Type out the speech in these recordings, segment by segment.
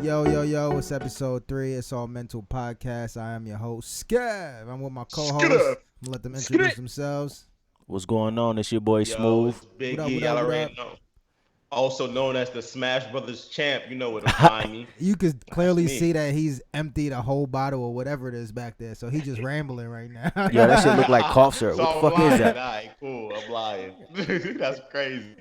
Yo, it's episode 3. It's All Mental Podcast. I am your host, Skev. I'm with my co-host. I'm going to let them introduce themselves. What's going on? It's your boy Smooth. It's Big E, y'all already know. Also known as the Smash Brothers champ. You know where to find me. You could clearly see that he's emptied a whole bottle or whatever it is back there. So he's just rambling right now. Yo, that shit look like cough syrup. So what the fuck is that? All right, cool. I'm lying. That's crazy.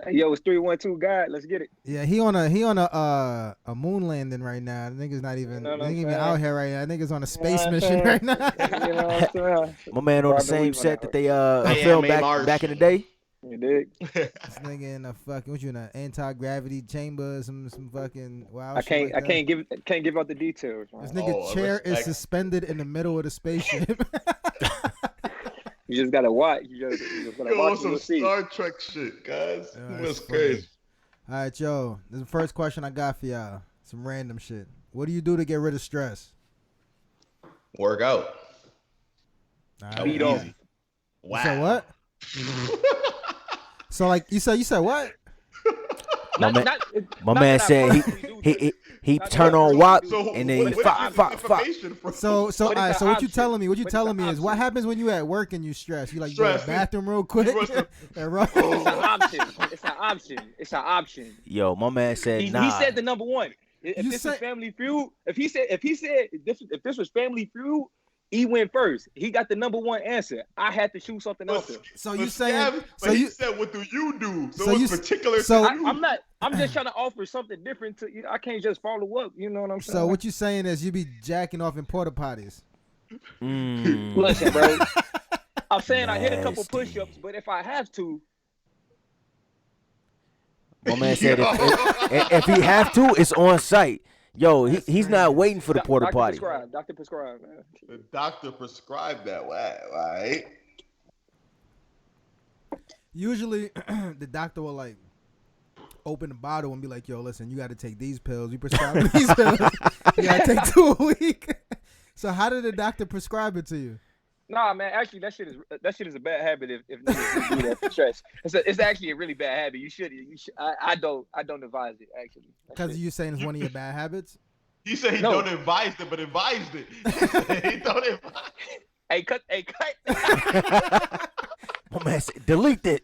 Hey, yo, it's 312 God. Let's get it. Yeah, he on a moon landing right now. The nigga's not even out here right now. The nigga's on a space mission right now. You know what I'm saying? My man on the same set that they filmed back in the day. You dig? This nigga in a fucking in an anti-gravity chamber, some fucking wild I shit can't give out the details. Man. This nigga chair is suspended in the middle of the spaceship. You just gotta watch. You just gotta watch some Star Trek shit, guys. That's crazy. All right, yo. This is the first question I got for y'all. Some random shit. What do you do to get rid of stress? Work out. Beat off. Wow. You said what? So like you said what? My man said he turn on WAP and then he fuck. So what you telling me? What you telling me is what happens when you at work and you stress? You like go to the bathroom real quick. It's an option. Yo, my man said nah. He said the number one. If this was Family Feud, if this was Family Feud, he went first. He got the number one answer. I had to shoot something out there. So you saying? He said, "What do you do?" So it's particular. So I'm not. I'm just trying to offer something different. I can't just follow up. You know what I'm saying? So what you saying is you be jacking off in porta potties. Listen, bro. I'm saying I hit a couple push-ups, but if I have to. My man said if he have to, it's on site. Yo, he's not waiting for the porta potty. Doctor prescribed, man. The doctor prescribed that. Right? Usually, the doctor will like open the bottle and be like, "Yo, listen, you got to take these pills. You prescribe these pills. You got to take 2 a week." So, how did the doctor prescribe it to you? Nah, man. Actually, that shit is a bad habit. If niggas do that for stress, it's actually a really bad habit. You should. I don't advise it actually. Because you saying it's one of your bad habits. He said he don't advise it, but advised it. He don't advise. Hey, cut. My man said, delete it.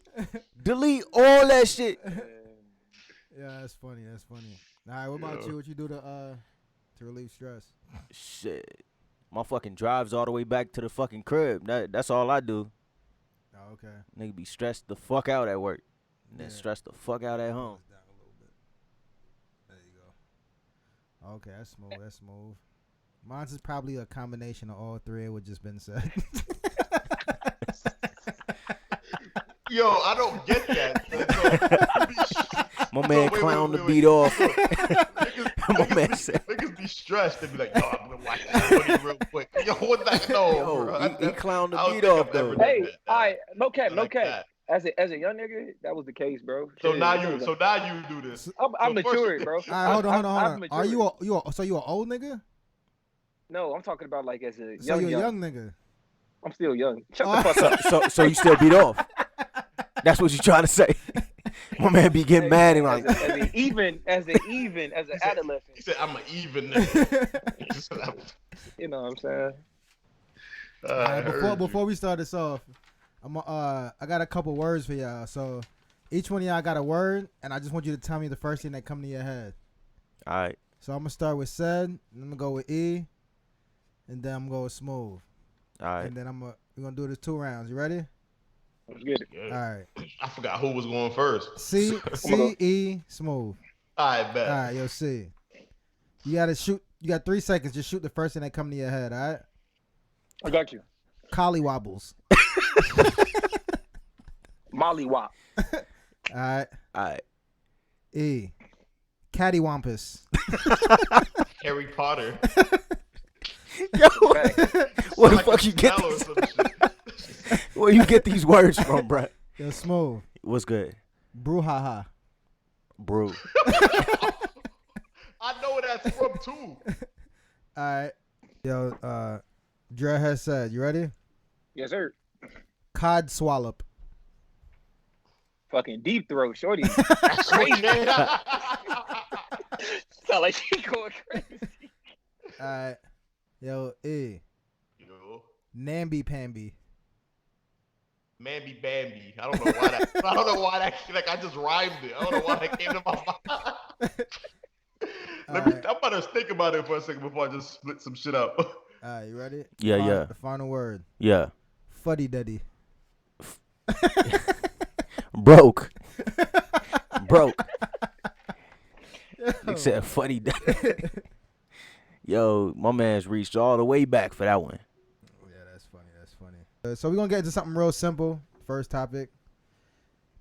Delete all that shit. Yeah, that's funny. All right, what about you? What you do to relieve stress? Shit. My fucking drives all the way back to the fucking crib. That's all I do. Oh, okay. Nigga be stressed the fuck out at work. And then stressed the fuck out at home. Down a little bit. There you go. Okay, that's smooth. Mine's is probably a combination of all three of what just been said. Yo, I don't get that. My man clown the beat off. My man said, niggas be stressed. They be like, "Yo, I'm gonna watch that funny real quick." Yo, what that? No, bro. He clowned the beat off though. Hey, all right, no cap. As a young nigga, that was the case, bro. So now you do this. I'm matured, bro. All right, hold on. Are you an old nigga? No, I'm talking about like as a young. So you're a young nigga. I'm still young. Shut the fuck up. So you still beat off? That's what you trying to say? My man be getting mad and like as an adolescent. He said, "I'm an even nigga." You know what I'm saying? Right, before we start this off, I got a couple words for y'all. So each one of y'all got a word, and I just want you to tell me the first thing that come to your head. All right. So I'm gonna start with Said, and I'm gonna go with E, and then I'm gonna go with Smooth. All right. And then we're gonna do this 2 rounds. You ready? Let's get it. All right. I forgot who was going first. C E Smooth. All right, bet. All right, yo, C. You gotta shoot. You got 3 seconds. Just shoot the first thing that come to your head. All right. I got you. Collywobbles. Mollywop. All right. E. Cattywampus. Harry Potter. Yo, what the fuck you get these? Where you get these words from, bro? Yo, Smooth. What's good? Brouhaha. Brew. I know where that's from too. All right. Yo, Dre has said, you ready? Yes, sir. Cod swallop. Fucking deep throat, shorty. That's crazy. sound like she going crazy. All right. Yo, E. Yo. Namby-pamby. Mamby Bambi. I don't know why that. I don't know why that. Like I just rhymed it. I don't know why that came to my mind. I'm about to think about it for a second before I just split some shit up. All right, you ready? Yeah. The final word. Yeah. Fuddy-duddy. Broke. Except funny. Yo, my man's reached all the way back for that one. Yeah, that's funny. So we're going to get into something real simple. First topic.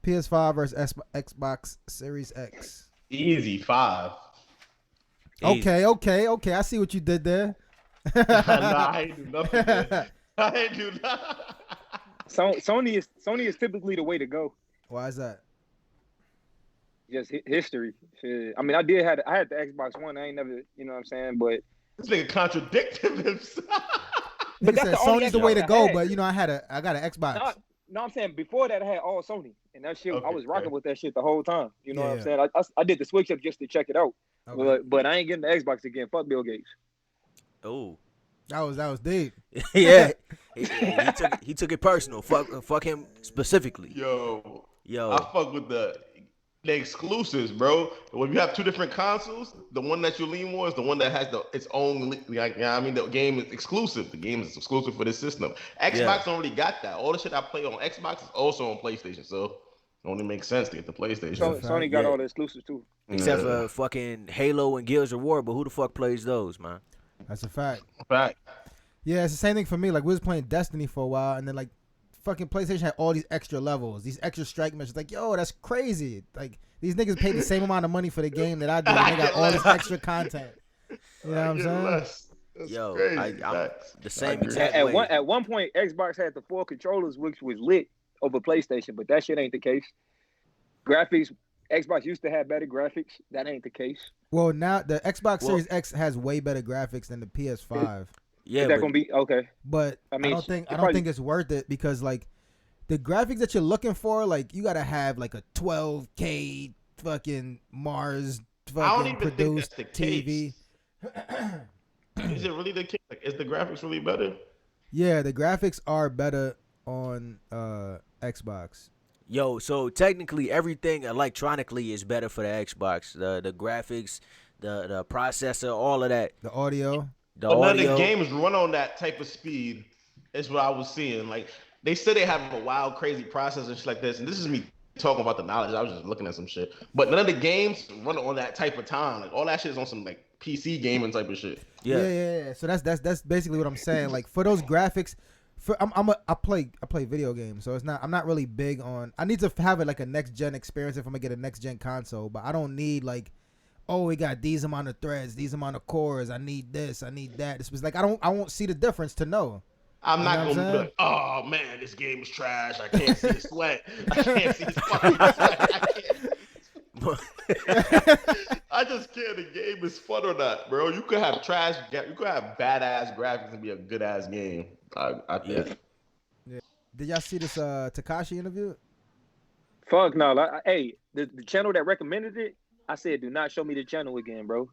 PS5 versus Xbox Series X. Easy 5. Okay. I see what you did there. Nah, I ain't do nothing. Man. I ain't do nothing. Sony is typically the way to go. Why is that? Just history. Shit. I mean, I had the Xbox One. I ain't never, you know what I'm saying? But This nigga contradicted himself. But that's said the only Sony's the way to Xbox I go, had. but you know I got an Xbox. No, I'm saying before that I had all Sony, and that shit Okay, I was rocking okay. with that shit the whole time. You know what I'm Yeah. saying? I did the switch up just to check it out, Okay. but I ain't getting the Xbox again. Fuck Bill Gates. Oh. That was deep. Yeah. he took it personal. Fuck him specifically. Yo, Yo. I fuck with the exclusives, bro. When you have two different consoles, the one that you lean more is the one that has its own, like, I mean, the game is exclusive. The game is exclusive for this system. Xbox already got that. All the shit I play on Xbox is also on PlayStation, so it only makes sense to get the PlayStation. Sony got all the exclusives too. Except for fucking Halo and Gears of War, but who the fuck plays those, man? That's a fact. Fact. Yeah, it's the same thing for me. Like, we was playing Destiny for a while, and then, like, fucking PlayStation had all these extra levels, these extra strike missions. Like, yo, that's crazy. Like, these niggas paid the same amount of money for the game that I did, and they got all this extra content. You know what I'm saying? That's Yo, crazy. I'm the same agree. exact way. At one point, Xbox had the 4 controllers, which was lit over PlayStation, but that shit ain't the case. Graphics, Xbox used to have better graphics. That ain't the case. Well, now the Xbox Series X has way better graphics than the PS5. Yeah, Is that gonna be okay? But I mean, I don't think it's worth it because like the graphics that you're looking for, like you gotta have like a 12K fucking Mars I don't fucking even think produced that's the TV. case. Is it really the case? Like, is the graphics really better? Yeah, the graphics are better on Xbox. Yo, so technically everything electronically is better for the Xbox. The graphics, the processor, all of that. The audio. The But none of audio. the games run on that type of speed. Is what I was seeing. Like they said they have a wild, crazy process and shit like this. And this is me talking about the knowledge. I was just looking at some shit. But none of the games run on that type of time. Like all that shit is on some like PC gaming type of shit. Yeah. So that's basically what I'm saying. Like for those graphics, I play video games, so I'm not really big on. I need to have it like a next gen experience if I'm gonna get a next gen console, but I don't need like, oh, we got these amount of threads, these amount of cores. I need this, I need that. This was like I won't see the difference to know. I'm not You know gonna what be like, oh man, this game is trash. I can't see his sweat. I can't see his fucking sweat. I just can't. The game is fun or not, bro. You could have trash. You could have badass graphics and be a good ass game. I think. Yeah. Did y'all see this Tekashi interview? Fuck no. Like, hey, the channel that recommended it, I said, do not show me the channel again, bro.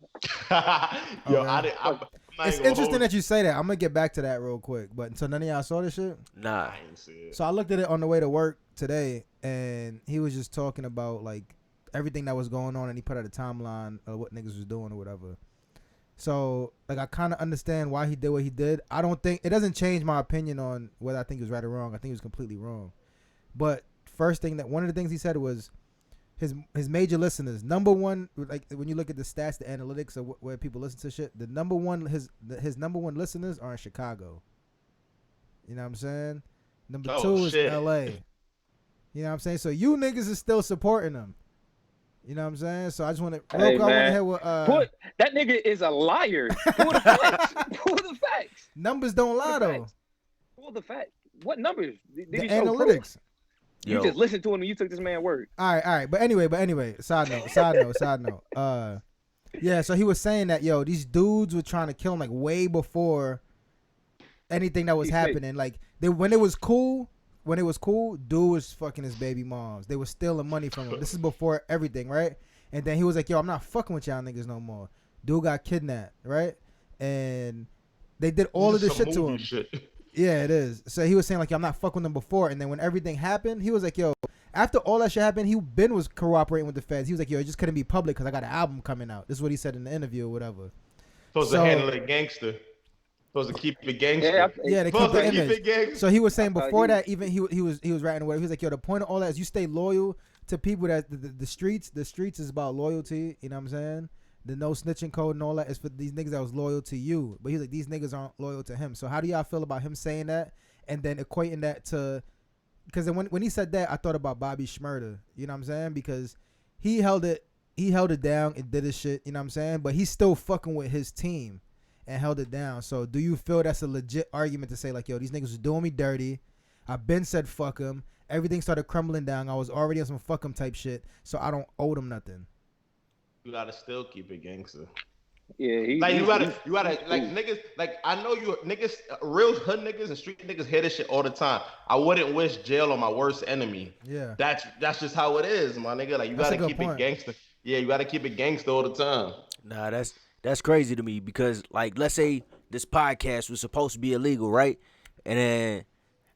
Yo, Okay. It's interesting that you say that. I'm gonna get back to that real quick. But so none of y'all saw this shit? Nah. I didn't see it. So I looked at it on the way to work today, and he was just talking about like everything that was going on, and he put out a timeline of what niggas was doing or whatever. So like I kind of understand why he did what he did. I don't think it doesn't change my opinion on whether I think he was right or wrong. I think he was completely wrong. But one of the things he said was his major listeners, number one, like when you look at the stats, the analytics of where people listen to shit, his number one listeners are in Chicago. You know what I'm saying? Number two is LA. You know what I'm saying? So you niggas is still supporting them. You know what I'm saying? So I just want to Hey, I want to man. hear what That nigga is a liar. Pull the facts. Pull the facts. numbers don't lie though. Pull the facts. What numbers? Did The he show proof? analytics. You just listened to him and you took this man's word. All right. But anyway, side note. Yeah, so he was saying that, yo, these dudes were trying to kill him like way before anything that was He's happening. Like when it was cool, dude was fucking his baby moms. They were stealing money from him. This is before everything, right? And then he was like, yo, I'm not fucking with y'all niggas no more. Dude got kidnapped, right? And they did all of this shit to him. Yeah, it is. So he was saying like, yo, I'm not fucking with them before. And then when everything happened, he was like, yo, after all that shit happened, Ben was cooperating with the feds. He was like, yo, it just couldn't be public because I got an album coming out. This is what he said in the interview or whatever. Supposed to handle it gangster. Supposed to keep it gangster. Yeah, they keep the image. So he was saying before that, even he was writing whatever. He was like, yo, the point of all that is you stay loyal to people that the streets. The streets is about loyalty. You know what I'm saying? The no snitching code and all that is for these niggas that was loyal to you. But he's like, these niggas aren't loyal to him. So how do y'all feel about him saying that and then equating that to? Because when he said that, I thought about Bobby Shmurda. You know what I'm saying? Because he held it down and did his shit. You know what I'm saying? But he's still fucking with his team and held it down. So do you feel that's a legit argument to say like, yo, these niggas was doing me dirty. I've been said fuck them. Everything started crumbling down. I was already on some fuck them type shit. So I don't owe them nothing. You gotta still keep it gangster. Yeah, you gotta like niggas. Like I know you niggas, real hood niggas and street niggas hear this shit all the time. I wouldn't wish jail on my worst enemy. Yeah, that's just how it is, my nigga. Like you gotta keep it gangster. Yeah, you gotta keep it gangster all the time. Nah, that's crazy to me because like let's say this podcast was supposed to be illegal, right? And then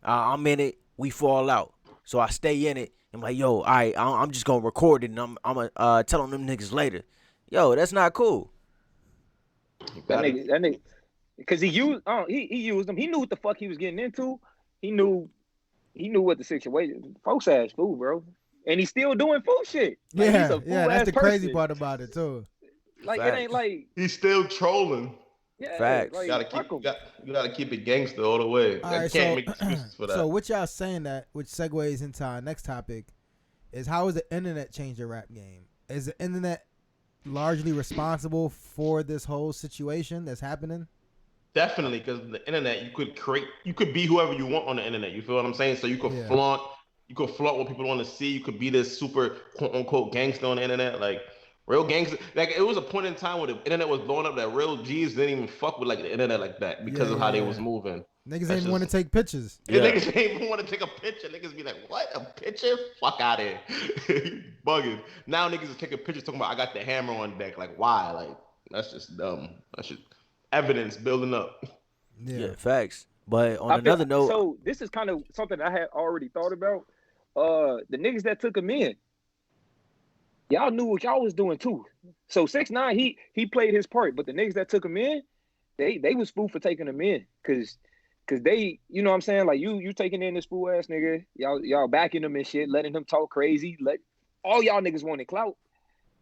I'm in it, we fall out, so I stay in it. I'm like, yo, all right, I'm just gonna record it and I'm gonna tell them niggas later. Yo, that's not cool. That nigga, because he used them. He knew what the fuck he was getting into. He knew what the situation. Folks ass fool, bro, and he's still doing fool shit. Like, yeah, that's the crazy part about it too. Like Facts. It ain't like he's still trolling. Yeah, Facts. Like, you gotta keep it gangster all the way. All right, can't make excuses for that. So what y'all saying that, which segues into our next topic, is how has the internet changed the rap game? Is the internet largely responsible for this whole situation that's happening? Definitely, because the internet, you could be whoever you want on the internet. You feel what I'm saying? So you could flaunt what people want to see. You could be this super quote unquote gangster on the internet, like real gangster. Like it was a point in time where the internet was blowing up that real G's didn't even fuck with like the internet like that because of how they was moving. Niggas ain't want to take pictures. Niggas ain't even want to take a picture. Niggas be like, what? A picture? Fuck out of here. You bugging. Now niggas is taking pictures talking about I got the hammer on deck. Like, why? Like, that's just dumb. That's just evidence building up. Yeah, facts. But on another note. So this is kind of something I had already thought about. The niggas that took him in, y'all knew what y'all was doing too. So 6ix9ine, he played his part, but the niggas that took him in, they was fool for taking him in. Cause they, you know what I'm saying? Like you taking in this fool ass nigga, y'all backing him and shit, letting him talk crazy. All y'all niggas wanted clout.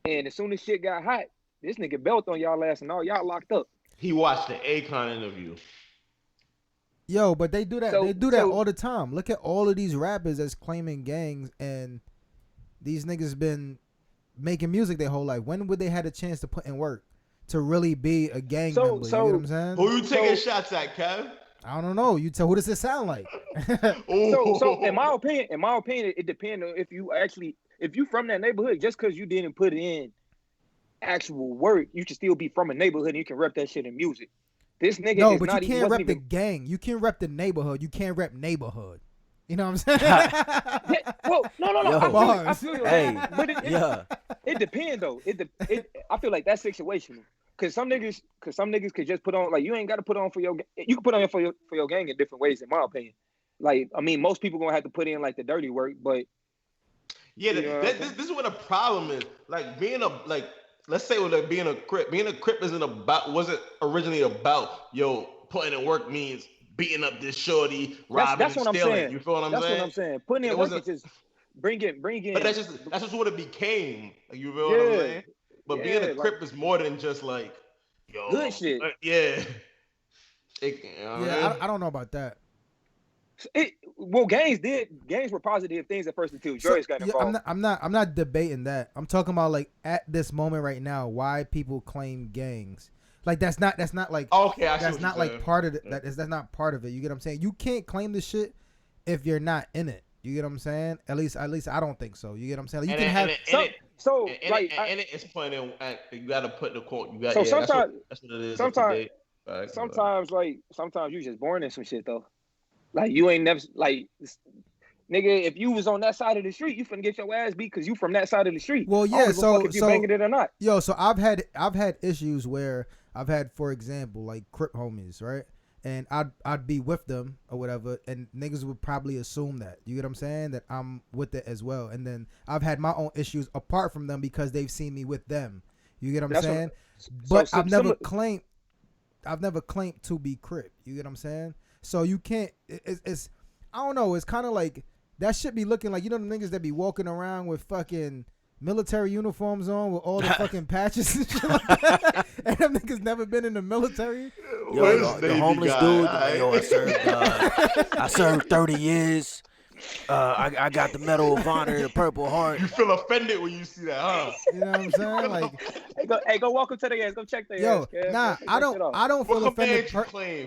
And as soon as shit got hot, this nigga belt on y'all ass and all y'all locked up. He watched the Akon interview. Yo, but they do that. They do that all the time. Look at all of these rappers that's claiming gangs, and these niggas been making music their whole life. When would they had a chance to put in work to really be a gang member? You know what I'm saying? Who you taking shots at, Kev? I don't know. You tell. Who does it sound like? so in my opinion, it depends on if you from that neighborhood. Just because you didn't put in actual work, you should still be from a neighborhood and you can rep that shit in music. This nigga no, is but not you can't rep the gang. You can rep the neighborhood. You can't rep neighborhood. You know what I'm saying? Well, no. Yo, I feel hey, but it depends though. I feel like that's situational. Cause some niggas could just put on, like, you ain't got to put on for your. You can put on for your gang in different ways, in my opinion. Like, I mean, most people gonna have to put in like the dirty work, but yeah, this is what the problem is. Like let's say with being a Crip. Being a Crip wasn't originally about putting in work means beating up this shorty, robbing, that's what and stealing. I'm saying. You feel what I'm saying? That's what I'm saying. Putting in work is just bring in. But that's just what it became. Like, you feel what I'm saying? But being a Crip is more than just like, good shit. I don't know about that. Gangs were positive things at first until drugs got involved. I'm not debating that. I'm talking about like at this moment right now, why people claim gangs. Like that's not like okay. That's not like part of it. That's not part of it. You get what I'm saying? You can't claim this shit if you're not in it. You get what I'm saying? At least I don't think so. You get what I'm saying? Like, you can have it's putting in. You got to put the quote. You got. So sometimes that's what it is. Sometimes you just born in some shit though. Like you ain't never like Nigga, if you was on that side of the street, you finna get your ass beat because you from that side of the street. Well, I yeah. don't give a So fuck if you banging it or not. So I've had issues where I've had, for example, like Crip homies, right? And I'd be with them or whatever, and niggas would probably assume that. You get what I'm saying? That I'm with it as well. And then I've had my own issues apart from them because they've seen me with them. You get what I'm saying? But I've never claimed to be Crip. You get what I'm saying? So you can't. It's I don't know. It's kind of like that shit be looking like, you know, the niggas that be walking around with fucking military uniforms on with all the fucking patches and shit like that. And them niggas never been in the military. Yo, the homeless dude. Yo, I served 30 years. I got the Medal of Honor, the Purple Heart. You feel offended when you see that, huh? You know what I'm saying? Like, hey, go walk up to the ass. Go check the ass. Nah, I don't feel offended.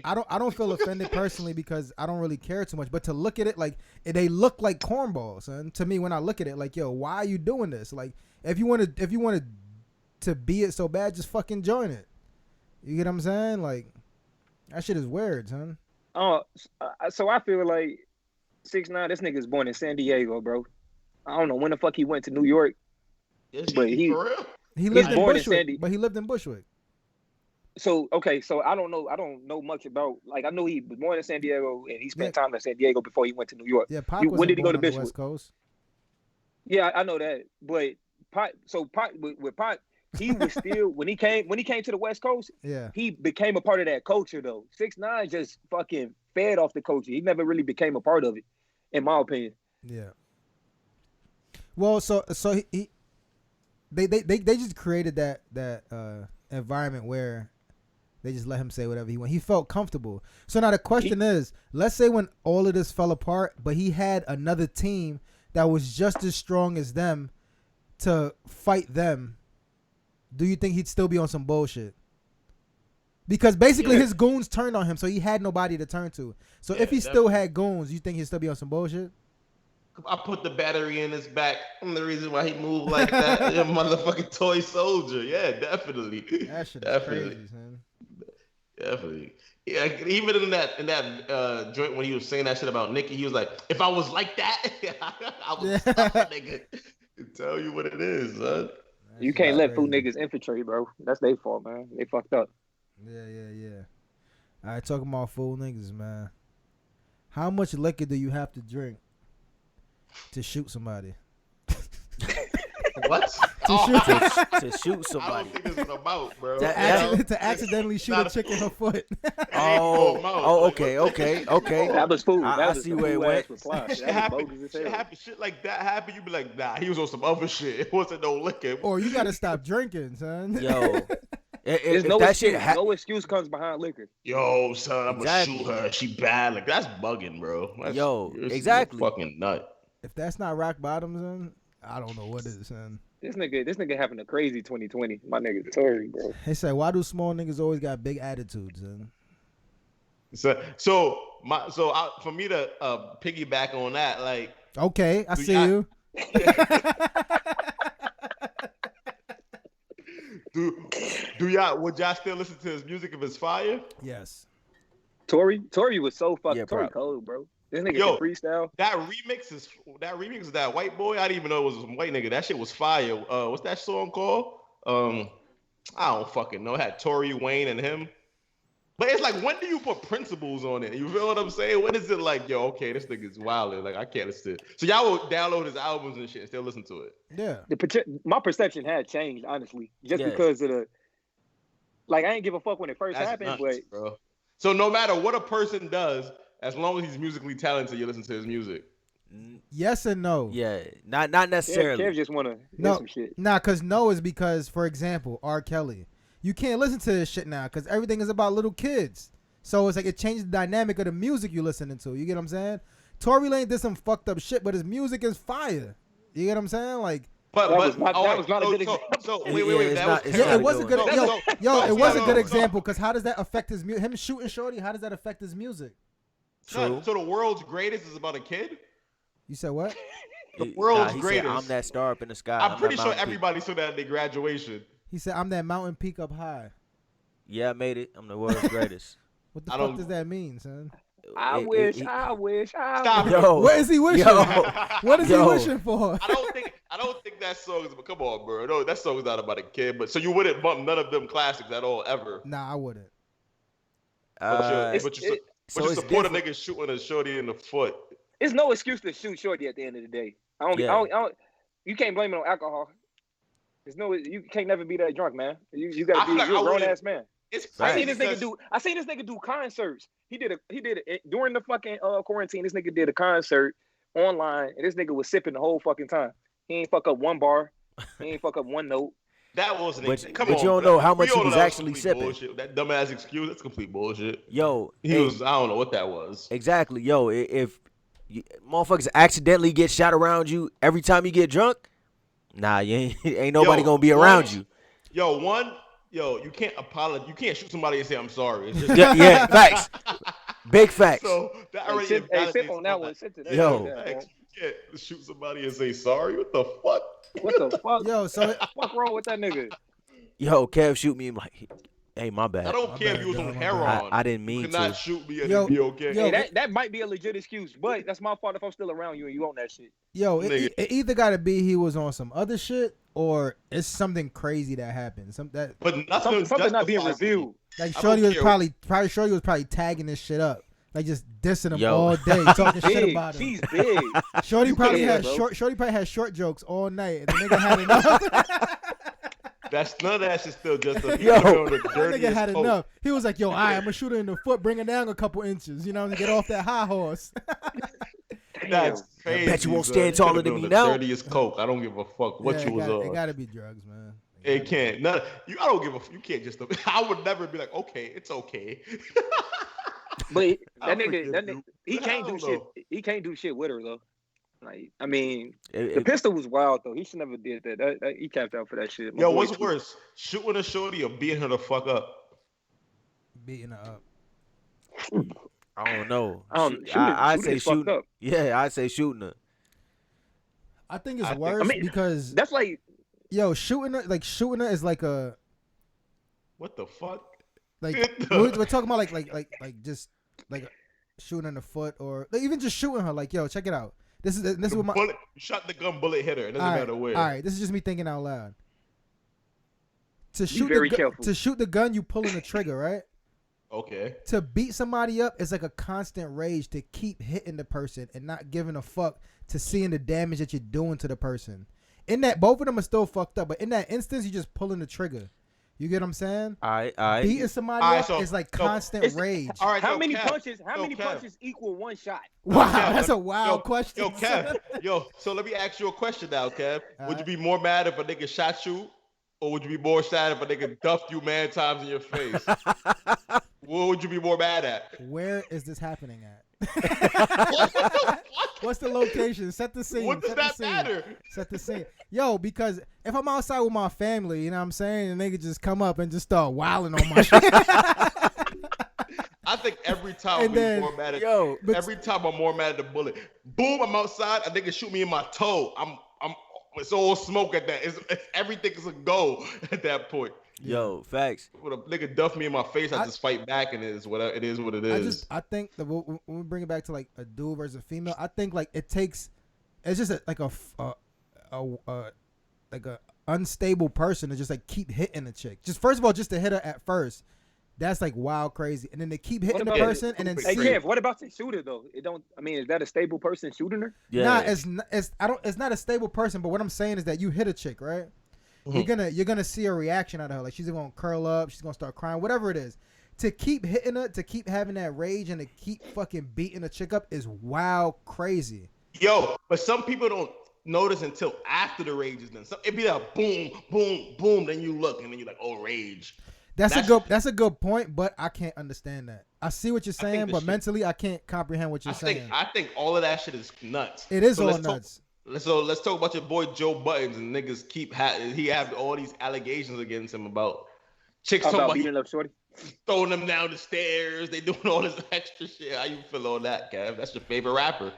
I don't feel offended personally because I don't really care too much. But to look at it like they look like cornballs, son. To me, when I look at it, like, yo, why are you doing this? Like, if you wanted to be it so bad, just fucking join it. You get what I'm saying? Like, that shit is weird, son. So I feel like 6ix9ine, this nigga's born in San Diego, bro. I don't know when the fuck he went to New York. But he lived in Bushwick, but he lived in Bushwick. So okay, so I don't know much about, like, I know he was born in San Diego and he spent time in San Diego before he went to New York. Yeah, Pac when did he go to Bushwick? West Coast. Yeah, I know that, but Pac with Pac, he was still when he came to the West Coast. Yeah, he became a part of that culture though. 6ix9ine just fucking fed off the culture. He never really became a part of it, in my opinion. Yeah. Well, so they just created that environment where they just let him say whatever he wanted. He felt comfortable. So now the question is, let's say when all of this fell apart, but he had another team that was just as strong as them to fight them, do you think he'd still be on some bullshit? Because basically his goons turned on him, so he had nobody to turn to. So if he still had goons, you think he'd still be on some bullshit? I put the battery in his back. I'm the reason why he moved like that. A motherfucking toy soldier. Yeah, definitely. That shit is crazy, man. Definitely. Yeah, even in that joint when he was saying that shit about Nicki, he was like, if I was like that, I would stop a nigga. Tell you what it is, son. You can't let fool niggas infiltrate, bro. That's their fault, man. They fucked up. Yeah. All right, talking about fool niggas, man. How much liquor do you have to drink to shoot somebody? What? To shoot somebody. I don't think it's about, bro. To accidentally shoot a chick in her foot. Okay. That was fool. I see where it went. Shit like that happen. You be like, nah, he was on some other shit. It wasn't no liquor. Or you gotta stop drinking, son. Yo. There's no excuse. No excuse comes behind liquor. Yo, son, I'm gonna shoot her. She bad. Like, that's bugging, bro. Exactly. Fucking nut. If that's not rock bottom, son, I don't know what is, son. This nigga having a crazy 2020. My nigga Tory, bro. They say, why do small niggas always got big attitudes, son? For me to piggyback on that, like, okay, I see you. Would y'all still listen to his music if it's fire? Yes. Tory was so fucking Tory cold, bro. This nigga freestyle. That remix is that white boy. I didn't even know it was a white nigga. That shit was fire. What's that song called? I don't fucking know. It had Tory, Wayne, and him. But it's like, when do you put principles on it? You feel what I'm saying? When is it like, yo, okay, this nigga's wilding. Like, I can't listen to it. So y'all will download his albums and shit and still listen to it. Yeah. My perception had changed, honestly, just because of the. Like, I ain't give a fuck when it first happened, nuts, but. Bro. So no matter what a person does, as long as he's musically talented, you listen to his music. Yes and no. Yeah, not necessarily. Kev just want to hear some shit. Nah, because, for example, R. Kelly. You can't listen to this shit now because everything is about little kids. So it's like it changed the dynamic of the music you're listening to. You get what I'm saying? Tory Lanez did some fucked up shit, but his music is fire. You get what I'm saying? Like, that was not a good example. Wait. It was a good. It was a good example because how does that affect his music? Him shooting shorty. How does that affect his music? True. So the world's greatest is about a kid? You said what? The world's greatest. I'm that star up in the sky. I'm pretty sure everybody saw that at their graduation. He said, I'm that mountain peak up high. Yeah, I made it. I'm the world's greatest. What the fuck does that mean, son? I wish. Stop. Yo, What is he wishing? Yo, What is he Yo. wishing for? I don't think that song is. Come on, bro. No, that song's not about a kid. But so you wouldn't bump none of them classics at all ever. Nah, I wouldn't. But you it's support a different. nigga shooting a shorty in the foot. It's no excuse to shoot shorty at the end of the day. I don't. You can't blame it on alcohol. There's no. You can't never be that drunk, man. You gotta be a grown ass man. It's I seen crazy this nigga do. I seen this nigga do concerts. He did it during the fucking quarantine. This nigga did a concert online, and this nigga was sipping the whole fucking time. He ain't fuck up one bar. He ain't fuck up one note. That wasn't. But you don't know how much he was actually sipping. Bullshit. That dumbass excuse. That's complete bullshit. Yo, He was. I don't know what that was. exactly. Yo, if motherfuckers accidentally get shot around you every time you get drunk, nah, you ain't nobody gonna be around you. You can't apologize. You can't shoot somebody and say I'm sorry. It's just, Yeah, facts. Big facts. So that already Sip on that one. Sip to that. Yo. Facts. You can't shoot somebody and say sorry. What the fuck? What the fuck? Yo, so What's wrong with that nigga? Yo, Kev shoot me. I'm like, hey, my bad. I don't care if you was on heroin. I didn't mean You cannot to. shoot me and Yo, it'd be okay. yo, Hey, that might be a legit excuse, but that's my fault if I'm still around you and you own that shit. yo, Nigga. it either gotta be he was on some other shit or it's something crazy that happened. But Something not being revealed. Like I Shorty don't was care. Shorty was probably tagging this shit up. Like just dissing him Yo. all day, talking shit Big. about him. She's big. Shorty probably Yeah, had bro. Shorty probably had short jokes all night, and the nigga had enough. That's none of that shit still just a Yo. the That dirtiest nigga had coke. enough. He was like, "Yo, I'm gonna shoot her in the foot, bring her down a couple inches, you know, to get off that high horse." That's Damn. crazy. bet you won't son. stand taller could've than been me the now. Dirtiest coke. I don't give a fuck what Yeah, you was on. It gotta be drugs, man. It can't. None. I don't give a. You can't just. I would never be like, okay, it's okay. But I that nigga, forgive you. he But can't I do don't shit. know. He can't do shit with her though. Like, I mean, It- the it- pistol was wild though. He should never did that. That he capped out for that shit. My Yo, boy what's tweet. worse, shooting a shorty or beating her the fuck up? Beating her up. I don't know. I I'd say fucked shooting. up. Yeah, I'd say shooting her. I think it's I think- worse I mean, because That's like shooting her is like a What the fuck? like we're talking about like just like shooting her in the foot or like, even just shooting her. Like, yo, check it out. This is what my Bullet, you shot the gun, bullet hit her. It doesn't all matter where. right. This is just me thinking out loud. To shoot very the careful. to shoot the gun, you pulling the trigger, right? Okay. To beat somebody up is like a constant rage to keep hitting the person and not giving a fuck to seeing the damage that you're doing to the person. In that, both of them are still fucked up, but in that instance, you're just pulling the trigger. You get what I'm saying? All right. Beating somebody All right, up so- is like so constant it's- rage. All right. how yo, many Kev, punches? How yo, many Kev. punches equal one shot? Wow, Kev, that's a yo, wild question. Yo, Kev. Yo, so let me ask you a question now, Kev. Would you be more mad if a nigga shot you, or would you be more sad if a nigga duffed you man times in your face? What would you be more mad at? Where is this happening at? What the fuck? What's the location? Set the scene. What does Set the that scene. matter? Set the scene. Yo, because if I'm outside with my family, you know what I'm saying, and they could just come up and just start wilding on my shit. I think every time And we're then- more mad at Yo, every time I'm more mad at the bullet. Boom, I'm outside, a nigga shoot me in my toe. I'm it's all smoke at that. It's everything is a go at that point. yo, facts. When a nigga duff me in my face, I just fight back and it is what it is. I think that when we bring it back to like a dude versus a female, I think like it's just like a unstable person to just like keep hitting a chick. Just first of all, just to hit her at first, that's like wild crazy, and then they keep hitting the about- person, and then Hey, see. Kev, what about the shooter though? It don't. I mean, is that a stable person shooting her? Yeah. Nah, it's not a stable person, but what I'm saying is that you hit a chick, right? You're gonna see a reaction out of her. Like she's gonna curl up, she's gonna start crying, whatever it is. To keep hitting her, to keep having that rage, and to keep fucking beating a chick up is wild crazy. Yo, but some people don't notice until after the rage is done. So it be like boom, boom, boom, then you look and then you're like, oh, rage. That's a good point, but I can't understand that. I see what you're saying, but mentally I can't comprehend what you're saying. I think all of that shit is nuts. It is So all let's talk- nuts. So let's talk about your boy Joe Buttons and niggas he have all these allegations against him about chicks talking About about beating up shorty? throwing them down the stairs. They doing all this extra shit. How you feel on that, Kev? That's your favorite rapper.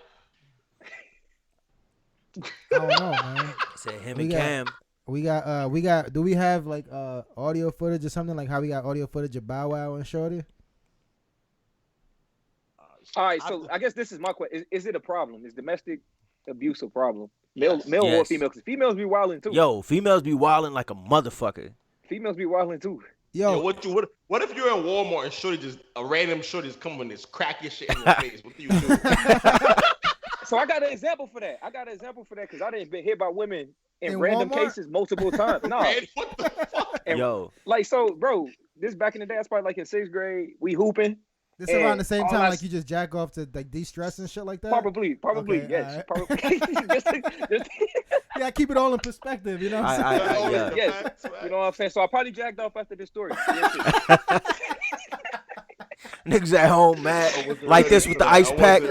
I don't know, man. Said him We and got- Cam. We got. Do we have like audio footage or something like how we got audio footage of Bow Wow and Shorty? All right, so I guess this is my question: is it a problem? Is domestic abuse a problem? Male or Yes. female? Because females be wilding too. Yo, females be wilding like a motherfucker. Females be wilding too. Yo, what if you're in Walmart and shorty just a random shorty just come and just crack your shit in your face? What do you do? So I got an example for that. Because I didn't been hit by women in random Walmart? cases multiple times. No, Man, what the fuck? and, Yo, like so, bro. This back in the day, that's probably like in 6th grade. We hooping. this around the same all time, I like you just jack off to like de-stress and shit like that. Probably, Okay, yes. alright. Probably. Just- Yeah, keep it all in perspective. You know what I'm saying? yeah. yes. You know what I'm saying? So I probably jacked off after this story. Niggas at home, man, like this with the ice pack,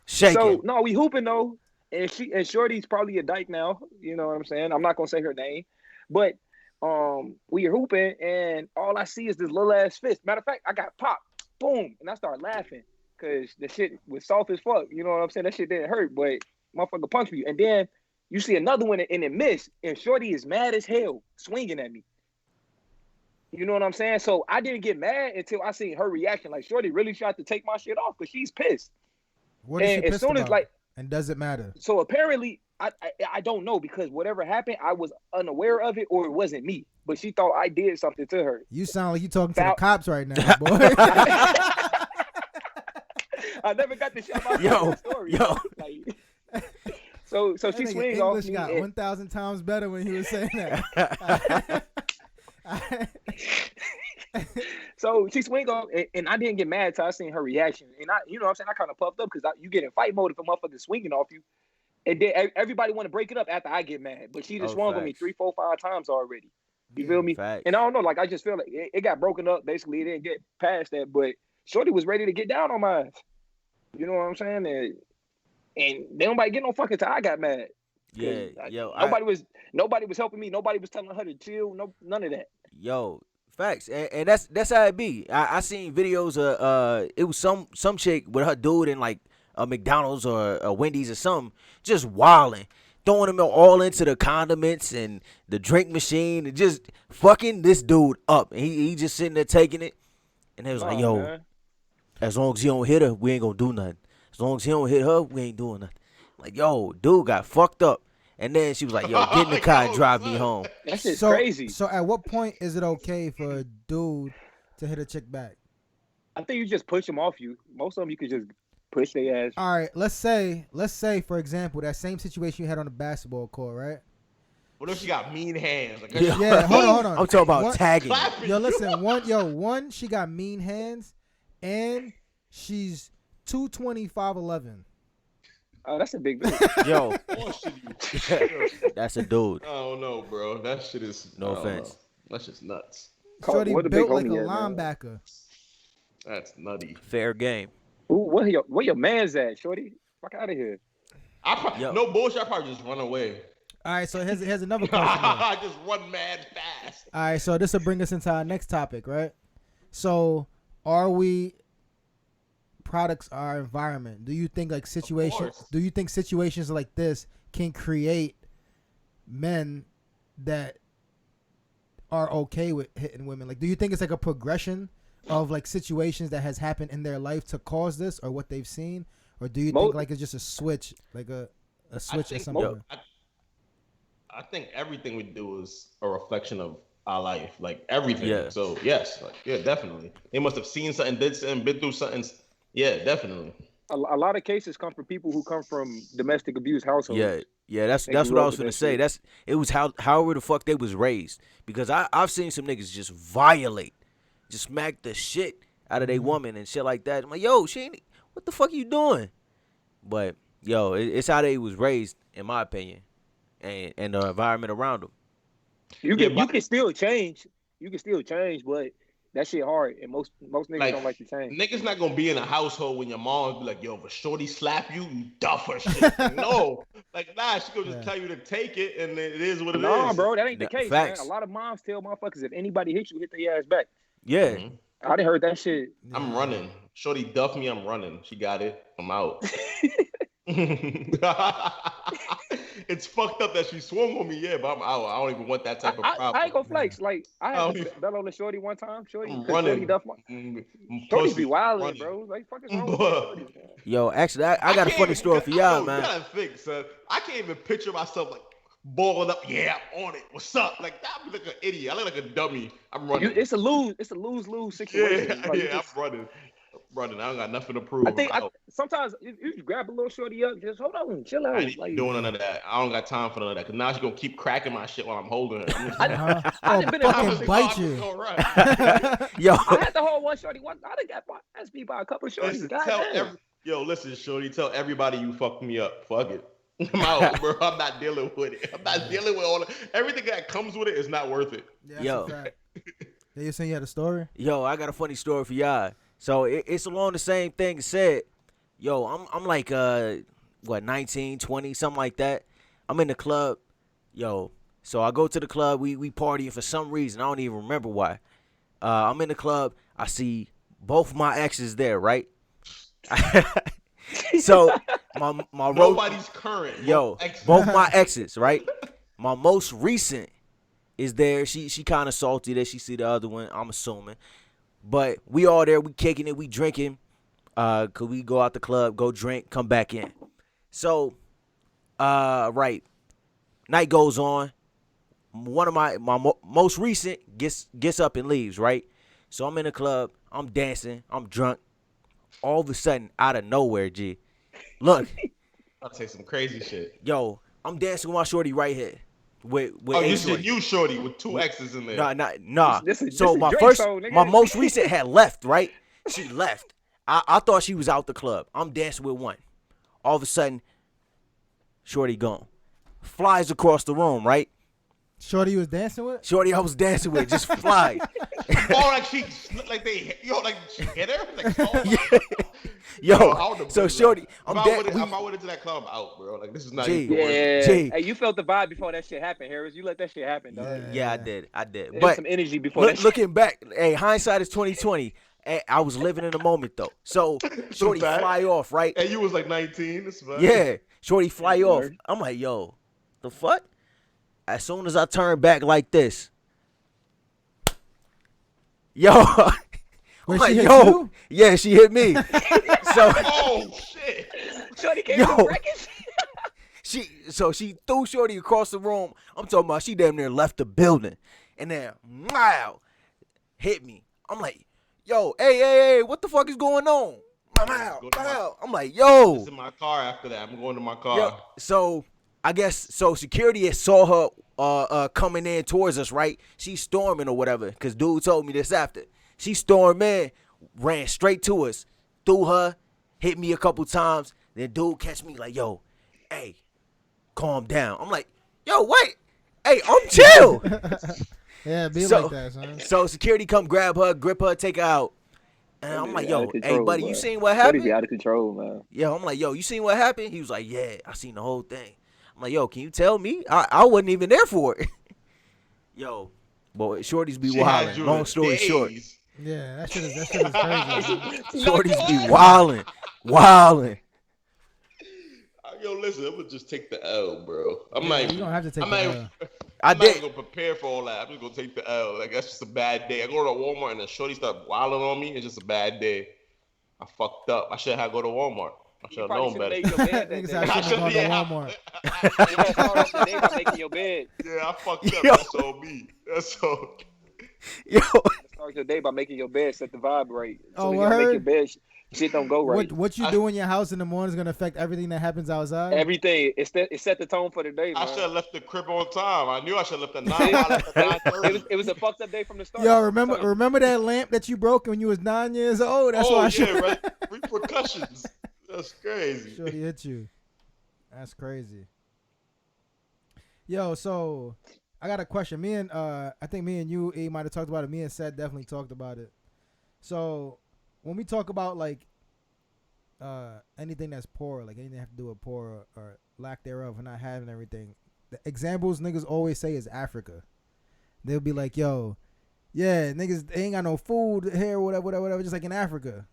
shaking. So no, we hooping though, and Shorty's probably a dyke now. You know what I'm saying? I'm not gonna say her name, but we are hooping, and all I see is this little ass fist. Matter of fact, I got popped, boom, and I started laughing because the shit was soft as fuck. You know what I'm saying? That shit didn't hurt, but motherfucker punched me, and then you see another one and it missed, and Shorty is mad as hell, swinging at me. You know what I'm saying? So I didn't get mad until I seen her reaction. Like Shorty really tried to take my shit off because she's pissed. What is she And pissed as soon as about? like, And does it matter? so apparently I don't know because whatever happened, I was unaware of it or it wasn't me. But she thought I did something to her. You sound like you talking to the Foul- cops right now, boy. I never got to share my Yo, story. yo. Like, so That she nigga swings off English me. got and- 1,000 times better when he was saying that. So she swing off, and I didn't get mad until I seen her reaction. And I, you know what I'm saying, I kind of puffed up because you get in fight mode if a motherfucker swinging off you. And then everybody want to break it up after I get mad. But she just swung on me facts. 3, 4, 5 times already. You feel me? Facts. And I don't know, like I just feel like it got broken up. Basically, it didn't get past that. But Shorty was ready to get down on my ass. You know what I'm saying? And they nobody get no fucking till I got mad. Yeah, yo, Nobody was helping me. Nobody was telling her to chill. No, none of that. yo, facts, and that's how it be. I seen videos of it was some chick with her dude in like a McDonald's or a Wendy's or something, just wilding, throwing him all into the condiments and the drink machine and just fucking this dude up. And he just sitting there taking it, and they was like, yo, man. as long as he don't hit her, we ain't gonna do nothing. As long as he don't hit her, we ain't doing nothing. Like, yo, dude got fucked up. And then she was like, yo, get in the car and drive me home. That shit's so crazy. So at what point is it okay for a dude to hit a chick back? I think you just push them off you. Most of them you could just push their ass. All right, let's say for example that same situation you had on the basketball court, right? What if she got mean hands? Like, Yeah, hold on. I'm talking about What- tagging. Clapping Yo, you. listen, one, she got mean hands, and she's 220, 5'11". Oh, that's a big dude. Yo, Bullshit you. that's a dude. I don't know, bro. That shit is No I don't offense. know. That's just nuts. Shorty Where the built big like a homie at, man? linebacker. That's nutty. Fair game. Ooh, where your man's at, Shorty? Fuck out of here. Yo. No bullshit. I probably just run away. All right, so here's another question. though. I just run mad fast. All right, so this will bring us into our next topic, right? So, are we products of our environment? Do you think like situations? course. Do you think situations like this can create men that are okay with hitting women? Like, do you think it's like a progression of like situations that has happened in their life to cause this, or what they've seen, or do you think like it's just a switch, like a switch or something? I think everything we do is a reflection of our life, like everything. Yeah. So yes, like, yeah, definitely. They must have seen something, did something, been through something. Yeah, definitely. A lot of cases come from people who come from domestic abuse households. Yeah, that's They what grew I up was with finna that say. shit. It was however the fuck they was raised. Because I've seen some niggas just violate, just smack the shit out of their woman and shit like that. I'm like, yo, she ain't, what the fuck you doing? But yo, it's how they was raised, in my opinion, and the environment around them. You can still change. You can still change, but that shit hard, and most niggas Like, don't like to change. Niggas not gonna be in a household when your mom be like, yo, if a shorty slap you, you duff her shit. Like, no. Like, nah, she gonna just tell you to take it, and it is what it is. Nah, bro, that ain't the Nah, case, facts. man. A lot of moms tell motherfuckers if anybody hits you, hit their ass back. Yeah. Mhm. I done heard that shit. I'm running. Shorty duff me, I'm running. She got it. I'm out. it's fucked up that she swung on me. Yeah, but I don't even want that type of problem. I ain't gonna flex. Like I I had don't to even- bet on the shorty one time. Shorty, I'm because Shorty running. duff my. Shorty Pussy be wilding, running. bro. Like fuck is wrong with Bruh. shorty? Yo, actually, I got a can't funny even- story for yo, y'all, You man. gotta think, son. I can't even picture myself like balling up. Yeah, I'm on it. What's up? Like that, I look like an idiot. I look like a dummy. I'm running. It's a lose situation. Yeah, Like, you yeah, just- I'm running. I don't got nothing to prove. I think about. sometimes you grab a little shorty up, just hold on, chill out. I ain't Like, doing none of that. I don't got time for none of that. Cause now she's gonna keep cracking my shit while I'm holding her. I'm just, Uh-huh. I Oh, done been in fucking houses- bite I'm you. just gonna run. Yo, I had to hold one shorty. I done got asked me by a couple of shorties. Listen, Goddamn. listen, shorty, tell everybody you fucked me up. Fuck it. I'm out, bro. I'm not dealing with it. I'm not dealing with everything that comes with it is not worth it. Yeah, that's Yo. a fact. Yeah, you saying you had a story? Yo, I got a funny story for y'all. So it's along the same thing. Said, yo, I'm like 19, 20, something like that. I'm in the club, yo. So I go to the club. We partying for some reason. I don't even remember why. I'm in the club. I see both my exes there, right? So my Nobody's current. yo, both my exes, right? My most recent is there. She kind of salty that she see the other one, I'm assuming. But we all there, we kicking it, we drinking. Cause we go out the club, go drink, come back in. So, right, night goes on. One of my most recent gets up and leaves, right? So I'm in the club, I'm dancing, I'm drunk. All of a sudden, out of nowhere, G, look, I'll say some crazy shit. yo, I'm dancing with my shorty right here. With Oh, a this is shorty. you, shorty, with two X's in there. Nah. This is So my Drake first, song, nigga. my most recent had left, right? She left. I thought she was out the club. I'm dancing with one. All of a sudden, shorty gone. Flies across the room, right? Shorty you was dancing with? Shorty I was dancing with just fly. Oh, like she hit her? Like, oh, Yeah. Yo, I would've so been shorty, like, I'm if I dead. went into that club, I'm out, bro. Like this is not G. even Yeah. G. Hey, you felt the vibe before that shit happened, Harris. You let that shit happen, dog. Yeah, I did. There's But some energy before that shit. looking back, hey, hindsight is 2020. Hey, I was living in the moment though. So shorty fact. fly off, right? And you was like 19. That's fine. Yeah, shorty fly Yeah, off. word. I'm like, yo, the fuck? As soon as I turn back like this, yo, I'm Wait, like, she hit yo, you? yeah, she hit me. So Oh shit. Shorty came Yo. from Records. she threw shorty across the room. I'm talking about she damn near left the building, and then wow, hit me. I'm like, yo, hey, what the fuck is going on? I'm like, yo. It's in my car after that. I'm going to my car. Yo, so I guess security had saw her coming in towards us, right? She's storming or whatever, because dude told me this after. She stormed in, ran straight to us, threw her, hit me a couple times. Then dude catch me like, yo, hey, calm down. I'm like, yo, wait. Hey, I'm chill. Yeah, be So- like that, son. So security come grab her, grip her, take her out. And I'm like, yo, hey, buddy, you seen what Shorty be happened? out of control, man. Yo, I'm like, yo, you seen what happened? He was like, yeah, I seen the whole thing. I'm like, yo, can you tell me? I wasn't even there for it. Yo, boy, shorties be She had wildin'. you Long in story short, days. Yeah, that shit is crazy. man. shorties be wildin'. Yo, listen, I'm gonna just take the L, bro. I'm not You even. don't have to take I'm the not L. even- I I'm not did. even gonna prepare for all that. I'm just gonna take the L. Like that's just a bad day. I go to Walmart and the shorty start wilding on me. It's just a bad day. I fucked up. I should have go to Walmart. I should You have probably known should have better. made your bed that Niggas day. I I shouldn't have should- gone to yeah, Walmart. You gotta start off the day by making your bed. Yeah, I fucked up. Yo. That's all me. That's all. Yo, Start your day by making your bed, set the vibe right. Oh, you gotta make word? your bed, shit don't go right. What you do in your house in the morning is gonna affect everything that happens outside. Everything it set the tone for the day, I man. should have left the crib on time. I knew I should have left at 9. I left at 9:30. It was a fucked up day from the start. Yo, remember that lamp that you broke when you was 9 years old? That's why I should. right. Repercussions. That's crazy. Shorty hit you. That's crazy. Yo, so I got a question. I think me and you, E, might have talked about it. Me and Seth definitely talked about it. So when we talk about like anything that's poor, like anything that have to do with poor or lack thereof, and not having everything, the examples niggas always say is Africa. They'll be like, yo, yeah, niggas they ain't got no food here, whatever, just like in Africa.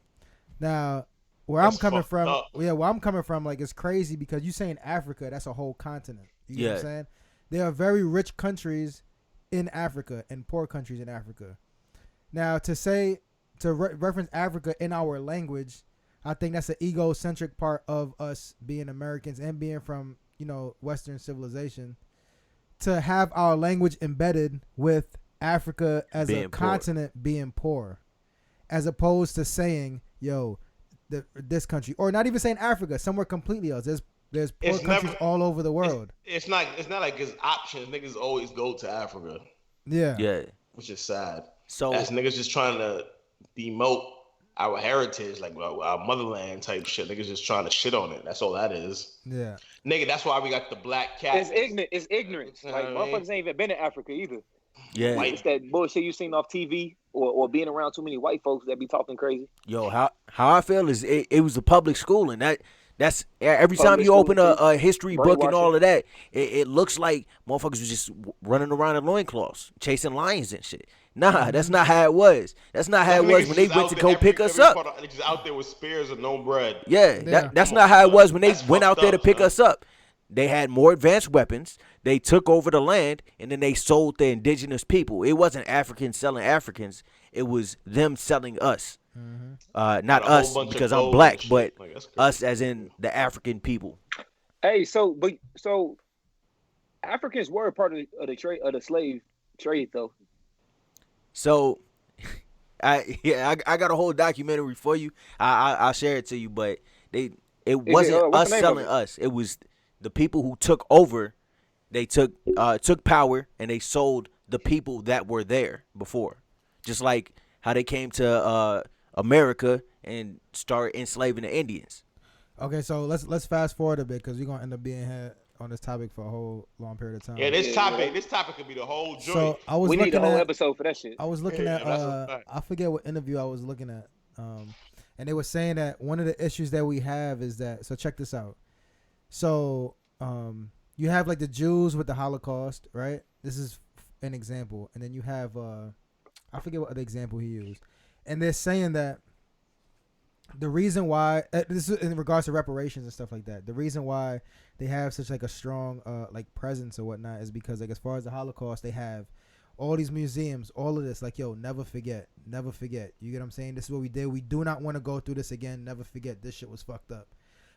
Now, where That's I'm coming fucked from, up. yeah, where I'm coming from, like it's crazy because you saying Africa, that's a whole continent. You get what I'm saying? There are very rich countries in Africa and poor countries in Africa. Now, to reference Africa in our language, I think that's an egocentric part of us being Americans and being from, Western civilization, to have our language embedded with Africa as a continent being poor, as opposed to saying, this country, or not even saying Africa, somewhere completely else. There's poor countries all over the world. It's not like it's options. Niggas always go to Africa. Yeah. Which is sad. So that's niggas just trying to demote our heritage, like our motherland type shit. Niggas just trying to shit on it. That's all that is. Yeah. Nigga, that's why we got the black cat. It's ignorance. Like motherfuckers ain't even been in Africa either. Yeah. Like, it's that bullshit you seen off TV or being around too many white folks that be talking crazy. Yo, how I feel is it was a public school, and that's every time you open a history book and all of that, it looks like motherfuckers was just running around in loincloths, chasing lions and shit. Nah, that's not how it was. That's not how it was when they went to go pick us up. They just out there with spears and no bread. Yeah, that's not how it was when they went out there to pick us up. They had more advanced weapons. They took over the land, and then they sold the indigenous people. It wasn't Africans selling Africans. It was them selling us. Not us because I'm black, but us as in the African people. Hey, so Africans were part of the trade of the slave trade, though. So, I got a whole documentary for you. I'll share it to you, but it wasn't us selling us. It was the people who took over. They took power and they sold the people that were there before, just like how they came to America and started enslaving the Indians. Okay, so let's fast forward a bit because we're gonna end up being here on this topic for a whole long period of time. Yeah, this topic could be the whole joint. So we need a whole episode for that shit. I was looking at I forget what interview I was looking at, and they were saying that one of the issues that we have is that. So check this out. So you have like the Jews with the Holocaust, right? This is an example, and then you have I forget what other example he used, and they're saying that the reason why this is in regards to reparations and stuff like that. The reason why they have such like a strong like presence or whatnot is because like as far as the Holocaust, they have all these museums, all of this, like, yo, never forget. You get what I'm saying? This is what we did. We do not want to go through this again. Never forget. This shit was fucked up.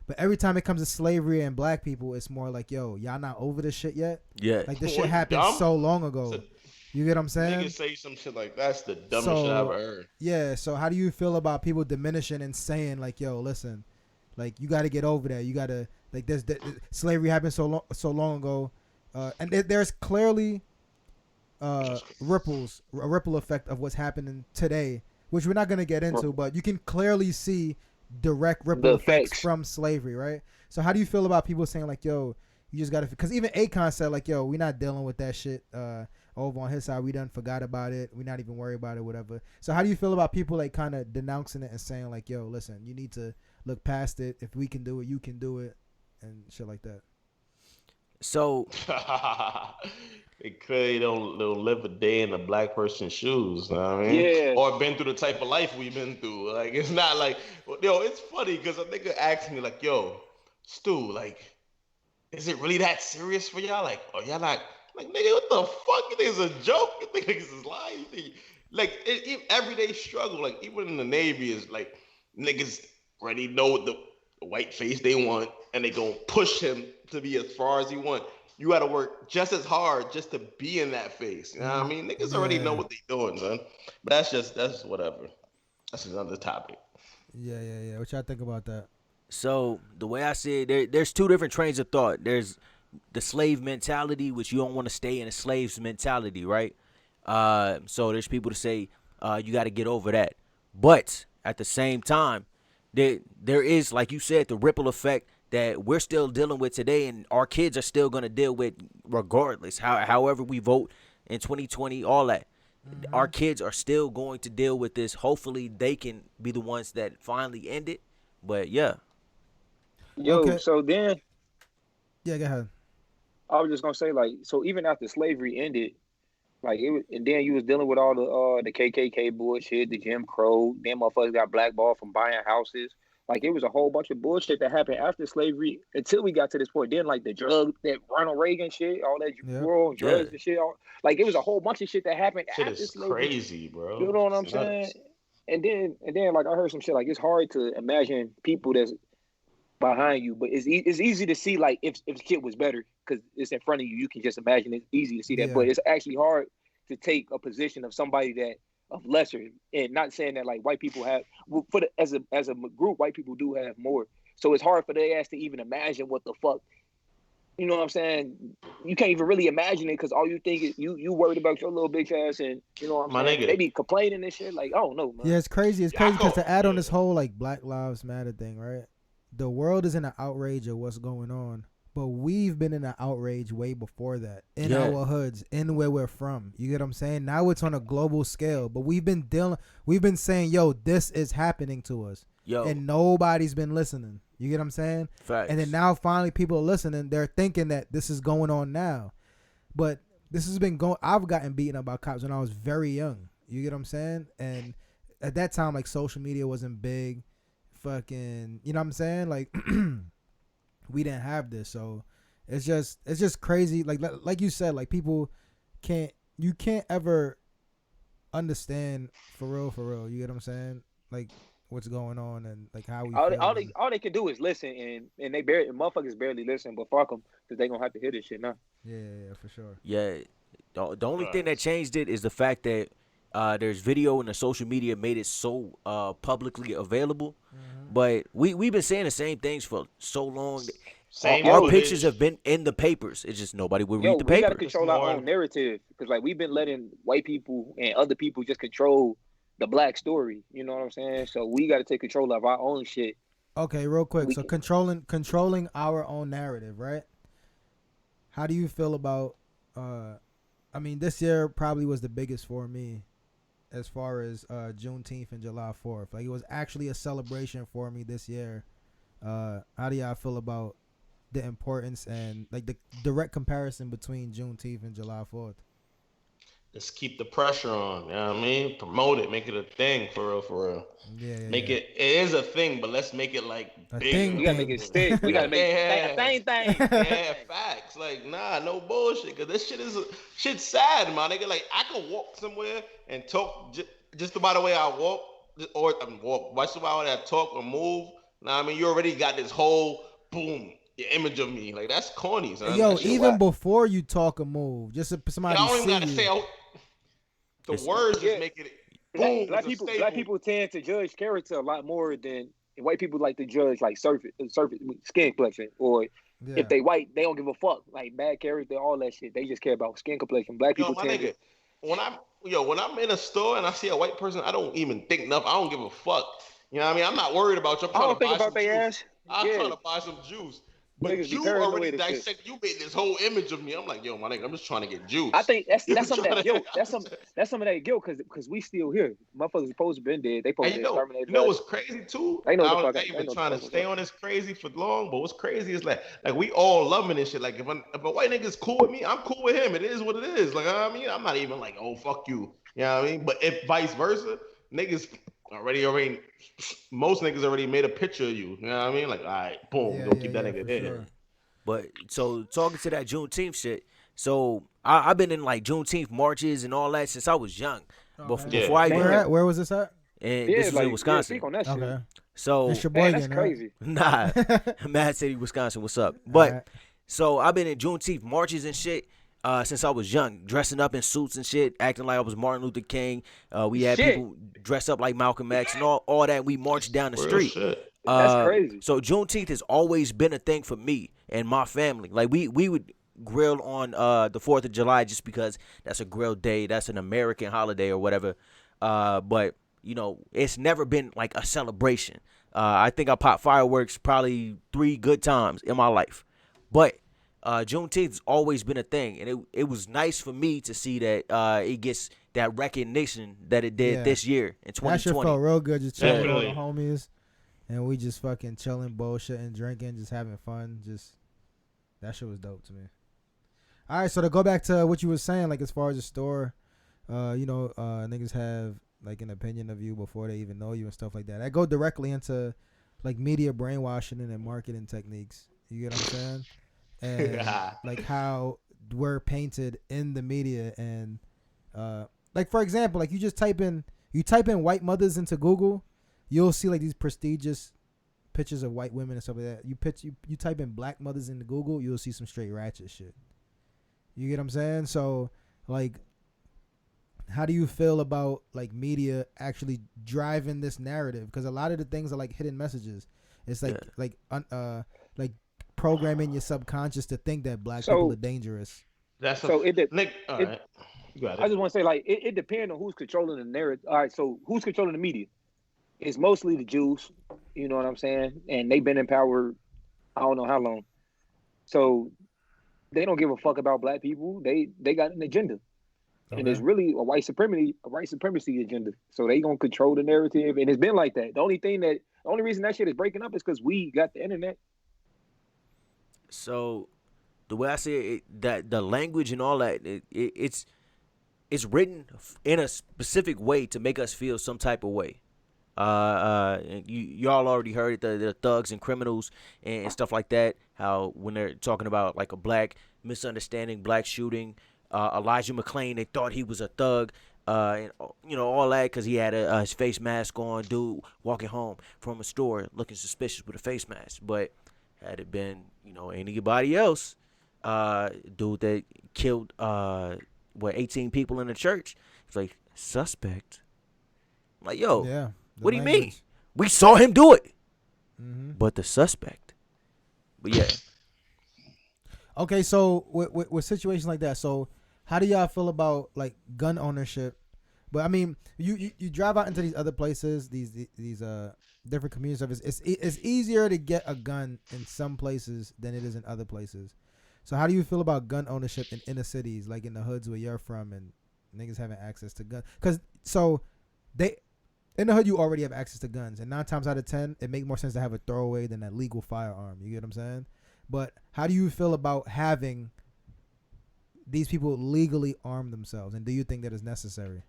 But every time it comes to slavery and black people, it's more like, yo, y'all not over this shit yet? Yeah. Like, this shit happened so long ago. You get what I'm saying? Niggas say some shit like that's the dumbest shit I ever heard. Yeah, so how do you feel about people diminishing and saying, like, yo, listen, like, you got to get over that. You got to, like, slavery happened so long ago. And there's clearly a ripple effect of what's happening today, which we're not going to get into, but you can clearly see direct ripple effects from slavery, right? So how do you feel about people saying, like, yo, you just got to, because even Akon said, like, yo, we're not dealing with that shit over on his side. We done forgot about it. We're not even worried about it, whatever. So how do you feel about people, like, kind of denouncing it and saying, like, yo, listen, you need to look past it. If we can do it, you can do it, and shit like that. So they clearly don't live a day in a black person's shoes. You know what I mean? Yeah. Or been through the type of life we've been through. Like, it's not like, yo, it's funny because a nigga asked me, like, yo, Stu, like, is it really that serious for y'all? Like, oh, y'all not, like, nigga, what the fuck? You think it's a joke? You think niggas is lying? You think, like, everyday struggle. Like, even in the Navy is like, niggas already know what the white face they want, and they gonna push him to be as far as he want. You gotta work just as hard just to be in that face. You know what I mean? Niggas already know what they doing, son. But that's whatever. That's another topic. Yeah. What y'all think about that? So the way I see it, there's two different trains of thought. There's the slave mentality, which you don't want to stay in a slave's mentality, right? So there's people to say you got to get over that. But at the same time, there is, like you said, the ripple effect that we're still dealing with today, and our kids are still going to deal with regardless. However we vote in 2020, all that. Mm-hmm. Our kids are still going to deal with this. Hopefully they can be the ones that finally end it. But yeah. Yo, okay. So then. Yeah, go ahead. I was just gonna say, like, so even after slavery ended, like, and then you was dealing with all the KKK bullshit, the Jim Crow, then motherfuckers got blackballed from buying houses. Like it was a whole bunch of bullshit that happened after slavery until we got to this point. Then like the drug, that Ronald Reagan shit, all that war on drugs and shit. Like it was a whole bunch of shit that happened Shit after is slavery. crazy, bro. You know what I'm saying? And then like I heard some shit like it's hard to imagine people that's behind you, but it's easy to see like if shit was better because it's in front of you. You can just imagine. It's easy to see that, but it's actually hard to take a position of somebody that of lesser. And not saying that like white people have as a group, white people do have more. So it's hard for their ass to even imagine what the fuck. You know what I'm saying? You can't even really imagine it because all you think is you worried about your little bitch ass and you know what I'm saying? They be complaining and shit. Like, I don't know, man. Yeah, it's crazy. It's crazy because to add on this whole like Black Lives Matter thing, right? The world is in an outrage of what's going on, but we've been in an outrage way before that in our hoods, in where we're from. You get what I'm saying? Now it's on a global scale, but we've been saying, yo, this is happening to us. And nobody's been listening. You get what I'm saying? Facts. And then now finally people are listening. They're thinking that this is going on now. But this has been going. I've gotten beaten up by cops when I was very young. You get what I'm saying? And at that time, like social media wasn't big. Fucking, you know what I'm saying? Like we didn't have this. So it's just crazy. Like you said, like people you can't ever understand for real. You get what I'm saying? Like what's going on and like how we all they can do is listen and they motherfuckers barely listen, but fuck them because they gonna have to hear this shit now. Yeah, for sure. Yeah, the only thing that changed it is the fact that there's video and the social media made it so publicly available. But we've been saying the same things for so long. Our pictures have been in the papers. It's just nobody would read the paper. We gotta control our own narrative because like we've been letting white people and other people just control the black story. You know what I'm saying? So we got to take control of our own shit. Okay, real quick. So controlling our own narrative, right? How do you feel about? I mean, this year probably was the biggest for me, as far as Juneteenth and July 4th. Like it was actually a celebration for me this year. How do y'all feel about the importance and like the direct comparison between Juneteenth and July 4th? Let's keep the pressure on. You know what I mean? Promote it. Make it a thing for real. Yeah. It is a thing, but let's make it like a big. thing. We gotta make it stick. We gotta make it a thing. Yeah, facts. Like, nah, no bullshit. Cause this shit's sad, man. Nigga, like I could walk somewhere and talk just about the way I walk, or watch the way I talk or move. Nah, I mean, you already got this whole boom. Your image of me, like that's corny. Son. Yo, even before you talk or move, just somebody. I don't even gotta you. say the words just make it. Boom, black people tend to judge character a lot more than white people like to judge like surface skin complexion, or if they white, they don't give a fuck. Like bad character, all that shit. They just care about skin complexion. Black people tend to. When I'm in a store and I see a white person, I don't even think nothing. I don't give a fuck. You know what I mean? I'm not worried about you. I don't think about their ass. I'm trying to buy some juice. But you already dissect. You made this whole image of me. I'm like, yo, my nigga, I'm just trying to get juice. I think that's some of that guilt. That's some of that guilt because we still here. Motherfuckers supposed to been dead. They supposed to exterminate. You know what's crazy too? I ain't even trying to stay on this crazy for long. But what's crazy is like we all loving this shit. Like if a white nigga's cool with me, I'm cool with him. It is what it is. Like I mean, I'm not even like, oh fuck you. You know what I mean? But if vice versa, niggas already most niggas already made a picture of you. You know what I mean? Like, all right, boom, don't keep that nigga there. Sure. But so talking to that Juneteenth shit, so I've been in like Juneteenth marches and all that since I was young. Before I where was this at? And this was in Wisconsin. Okay. So it's your boy that's crazy. Nah, Mad City, Wisconsin. What's up? But so I've been in Juneteenth marches and shit. Since I was young, dressing up in suits and shit, acting like I was Martin Luther King. We had people dress up like Malcolm X and all that. We marched down the street. That's crazy. So Juneteenth has always been a thing for me and my family. Like we would grill on the 4th of July just because that's a grill day. That's an American holiday or whatever. But you know, it's never been like a celebration. I think I popped fireworks probably 3 good times in my life, but Juneteenth has always been a thing, and it was nice for me to see that it gets that recognition that it did this year in 2020. That shit felt real good, just chilling with the homies, and we just fucking chilling, bullshitting, drinking, just having fun. Just that shit was dope to me. All right, so to go back to what you were saying, like as far as the store, niggas have like an opinion of you before they even know you and stuff like that. I go directly into like media brainwashing and marketing techniques. You get what I'm saying? And like how we're painted in the media, and like for example, like you type in white mothers into Google, you'll see like these prestigious pictures of white women and stuff like that. You type in black mothers into Google, you'll see some straight ratchet shit. You get what I'm saying? So like, how do you feel about like media actually driving this narrative? Because a lot of the things are like hidden messages. It's like like programming your subconscious to think that black people are dangerous. That's so Nick. All right, you got it. I just want to say, like, it depends on who's controlling the narrative. All right, so who's controlling the media? It's mostly the Jews. You know what I'm saying? And they've been in power, I don't know how long. So they don't give a fuck about black people. They got an agenda. Okay. And it's really a white supremacy agenda. So they gonna control the narrative, and it's been like that. The only reason that shit is breaking up is because we got the internet. So the way I see it, that the language and all that, it's written in a specific way to make us feel some type of way. Y'all already heard it, the thugs and criminals and stuff like that. How when they're talking about like a black misunderstanding, black shooting, Elijah McClain, they thought he was a thug, and you know all that because he had his face mask on. Dude walking home from a store looking suspicious with a face mask, but had it been anybody else, dude that killed 18 people in the church, it's like suspect. I'm like, yo, yeah. What do you mean? We saw him do it. Mm-hmm. But the suspect. But yeah. Okay, so with situations like that, so how do y'all feel about like gun ownership? But I mean, you drive out into these other places, these different communities. It's easier to get a gun in some places than it is in other places. So how do you feel about gun ownership in inner cities, like in the hoods where you're from, and niggas having access to guns? Because in the hood, you already have access to guns, and 9 times out of 10, it makes more sense to have a throwaway than a legal firearm. You get what I'm saying? But how do you feel about having these people legally arm themselves, and do you think that is necessary?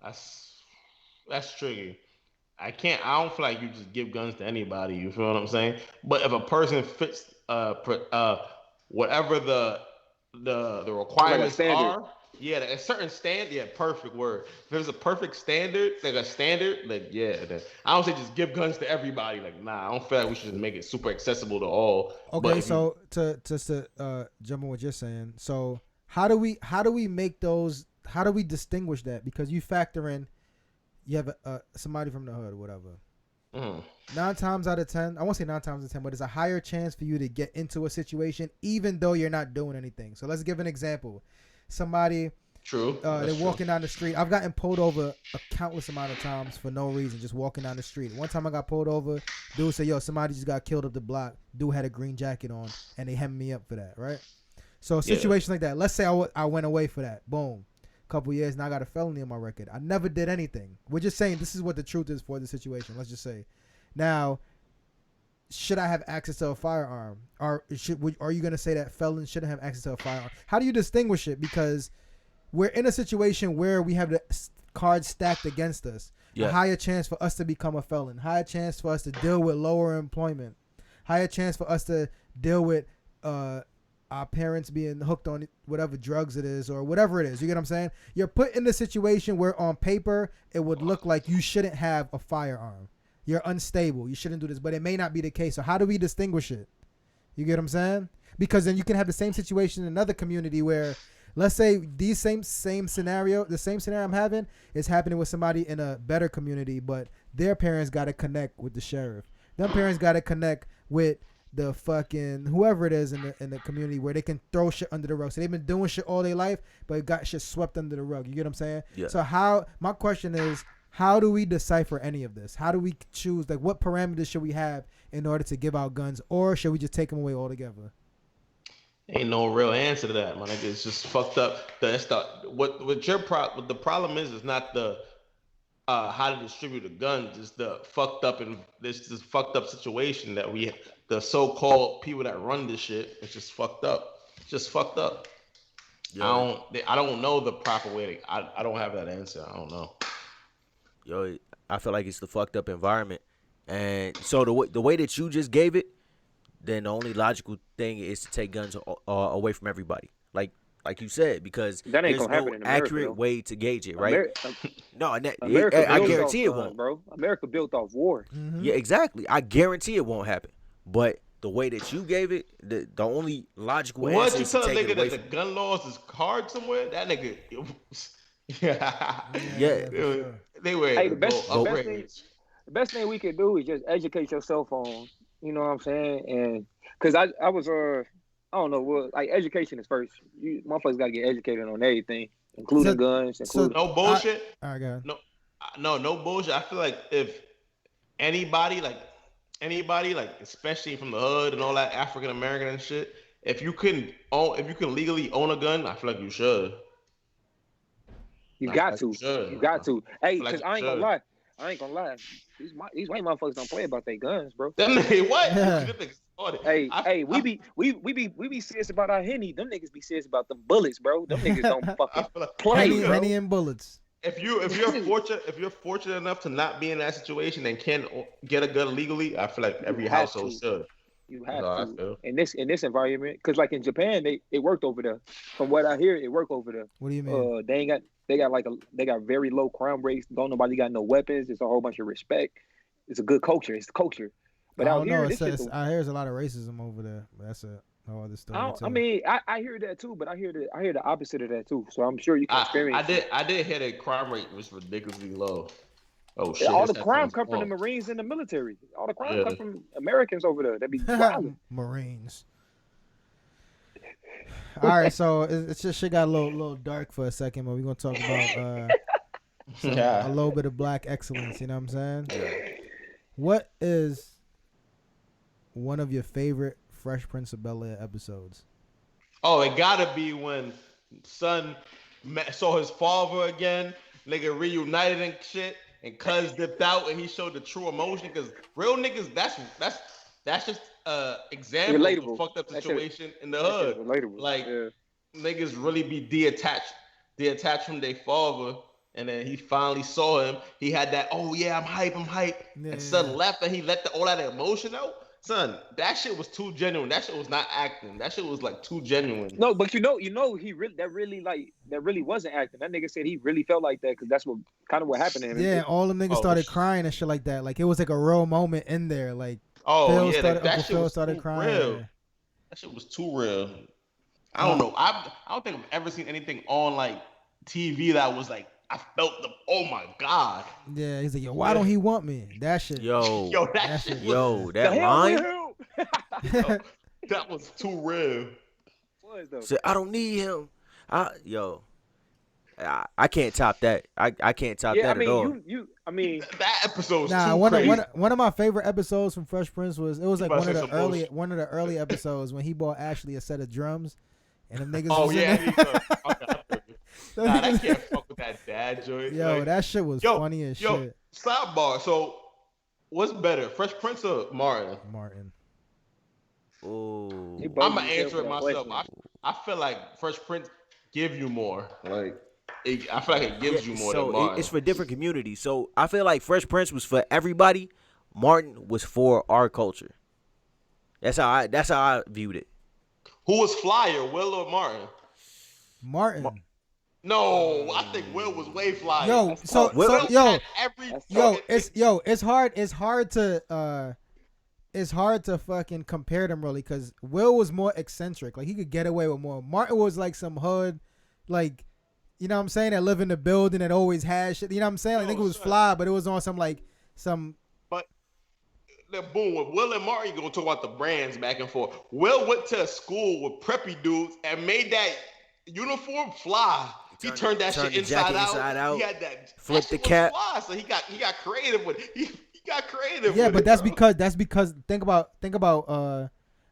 That's tricky. I don't feel like you just give guns to anybody. You feel what I'm saying? But if a person fits whatever the requirements are. Yeah, a certain standard. Yeah, perfect word. If there's a perfect standard, I don't say just give guns to everybody. Like, nah, I don't feel like we should just make it super accessible to all. Okay, so to jump on what you're saying, so how do we make those? How do we distinguish that? Because you factor in, you have somebody from the hood or whatever. 9 times out of 10, I won't say 9 times out of 10, but there's a higher chance for you to get into a situation even though you're not doing anything. So let's give an example. Somebody, they're walking down the street. I've gotten pulled over a countless amount of times for no reason, just walking down the street. One time I got pulled over. Dude said, yo, somebody just got killed up the block. Dude had a green jacket on, and they hemmed me up for that, right? So a situation like that, let's say I went away for that. Boom. Couple years, now I got a felony on my record. I never did anything. We're just saying this is what the truth is for the situation. Let's just say. Now, should I have access to a firearm? Are you going to say that felons shouldn't have access to a firearm? How do you distinguish it? Because we're in a situation where we have the cards stacked against us. Yeah. A higher chance for us to become a felon. Higher chance for us to deal with lower employment. Higher chance for us to deal with our parents being hooked on whatever drugs it is or whatever it is. You get what I'm saying? You're put in the situation where on paper it would look like you shouldn't have a firearm. You're unstable. You shouldn't do this, but it may not be the case. So how do we distinguish it? You get what I'm saying? Because then you can have the same situation in another community where, let's say, the same scenario I'm having is happening with somebody in a better community, but their parents got to connect with the sheriff. Their parents got to connect with the fucking whoever it is in the community where they can throw shit under the rug. So they've been doing shit all their life, but it got shit swept under the rug. You get what I'm saying? Yeah. So my question is, how do we decipher any of this? How do we choose, like, what parameters should we have in order to give out guns, or should we just take them away altogether? Ain't no real answer to that, man. It's just fucked up. What the problem is not the how to distribute the guns. It's the fucked up and this fucked up situation that the so-called people that run this shit. It's just fucked up. It's just fucked up. Yeah. I don't know the proper way. I don't have that answer. I don't know. Yo, I feel like it's the fucked up environment And so the way that you just gave it, then the only logical thing is to take guns away from everybody. Like you said, because That ain't there's gonna happen no in America, accurate though. way to gauge it, right? No, America I built guarantee off it won't. bro. America built off war. Mhm. Yeah, exactly. I guarantee it won't happen. But the way that you gave it, the only logical Once answer you is to tell a take it nigga away that the from. gun laws is hard somewhere, that nigga, Yeah. for sure. they were Hey, the But- best thing we can do is just educate yourself on, you know what I'm saying? And because I was I don't know, well, like education is first. You motherfuckers gotta get educated on everything, including So- guns, including No bullshit. All right, go ahead. No bullshit. I feel like if anybody, especially from the hood and all that African American and shit, if you can legally own a gun, I feel like you should. you I got feel to. like you should. You got to. Hey, like because you I ain't gonna should. lie. I ain't gonna lie. These white motherfuckers don't play about their guns, bro. Them niggas, what? Yeah. Them niggas started. We be serious about our Henny. Them niggas be serious about them bullets, bro. Them niggas don't I fucking feel like play, Henny, bro. Henny and bullets. if you're fortunate enough to not be in that situation and can get a gun legally, I feel like every You have household to. should. You That's have how I to feel. in this environment, because like in Japan, it worked over there. From what I hear, it worked over there. What do you mean? They got very low crime rates. Don't nobody got no weapons. It's a whole bunch of respect. It's a good culture. It's the culture. But I out don't here, know. this shit. I hear there's a lot of racism over there. But that's a whole other story. I mean, I hear that too, but I hear the opposite of that too. So I'm sure you can experience. I did hear that crime rate was ridiculously low. Oh shit! All this the crime headphone's come from the off. Marines and the military. All the crime Yeah. come from Americans over there. They be violent. Marines. All right, so it's just shit got a little dark for a second, but we're gonna talk about a little bit of black excellence. You know what I'm saying? What is one of your favorite Fresh Prince of Bel-Air episodes? Oh, it gotta be when son saw his father again, nigga reunited and shit, and cuz dipped out and he showed the true emotion. Cause real niggas, that's just example of a Relatable. fucked up That shit- situation in the That hood. shit's relatable. Like yeah. niggas really be detached from their father. And then he finally saw him. He had that, oh yeah, I'm hype. Yeah, And son left and he let all that emotion out. Son, that shit was too genuine. That shit was not acting. That shit was like too genuine. No, but he that really wasn't acting. That nigga said he really felt like that because that's what kind of what happened to him. Yeah, all them niggas Oh, started shit. crying and shit like that. Like it was like a real moment in there. Like Oh Phil yeah, started, that Uncle shit Phil was started too crying. real. That shit was too real. I don't know. I don't think I've ever seen anything on like TV that was like I felt the oh my god. Yeah, he's like, yo, why don't he want me? That shit. Yo, Yo, that that shit shit- was, yo, The that hell line. with him? that was too real. Was though. Said, I don't need him. I can't top that. I can't top Yeah, that I at all. mean, I mean, That episode was Nah, too one crazy. of my favorite episodes from Fresh Prince was like You one must of say the some early bullshit. one of the early episodes when he bought Ashley a set of drums, and them niggas. Oh was yeah, in there. nah, that can't fuck with that dad joint. Yo, Like, that shit was funny as shit. Sidebar. So, what's better, Fresh Prince or Martin? Martin. Ooh. He both I'm gonna himself answer it that myself. question. I feel like Fresh Prince give you more. Like, I feel like it gives you more so than Martin. it's for different communities. So I feel like Fresh Prince was for everybody. Martin was for our culture. That's how I viewed it. Who was flyer, Will or Martin? Martin. No, I think Will was way flyer. Yo, That's so- tough. Will- Will yo, had every it's hard to fucking compare them really, because Will was more eccentric. Like he could get away with more. Martin was like some hood, like, you know what I'm saying, that live in the building that always had shit. You know what I'm saying? Like, Yo, nigga was son. fly, but it was on some. But then boom, with Will and Martin, you're gonna talk about the brands back and forth. Will went to a school with preppy dudes and made that uniform fly. He turned that turned shit the jacket inside out. inside He out, had that. flipped that the shit was cap. Fly, so he got creative with it. He got creative. Yeah, with but it, that's because think about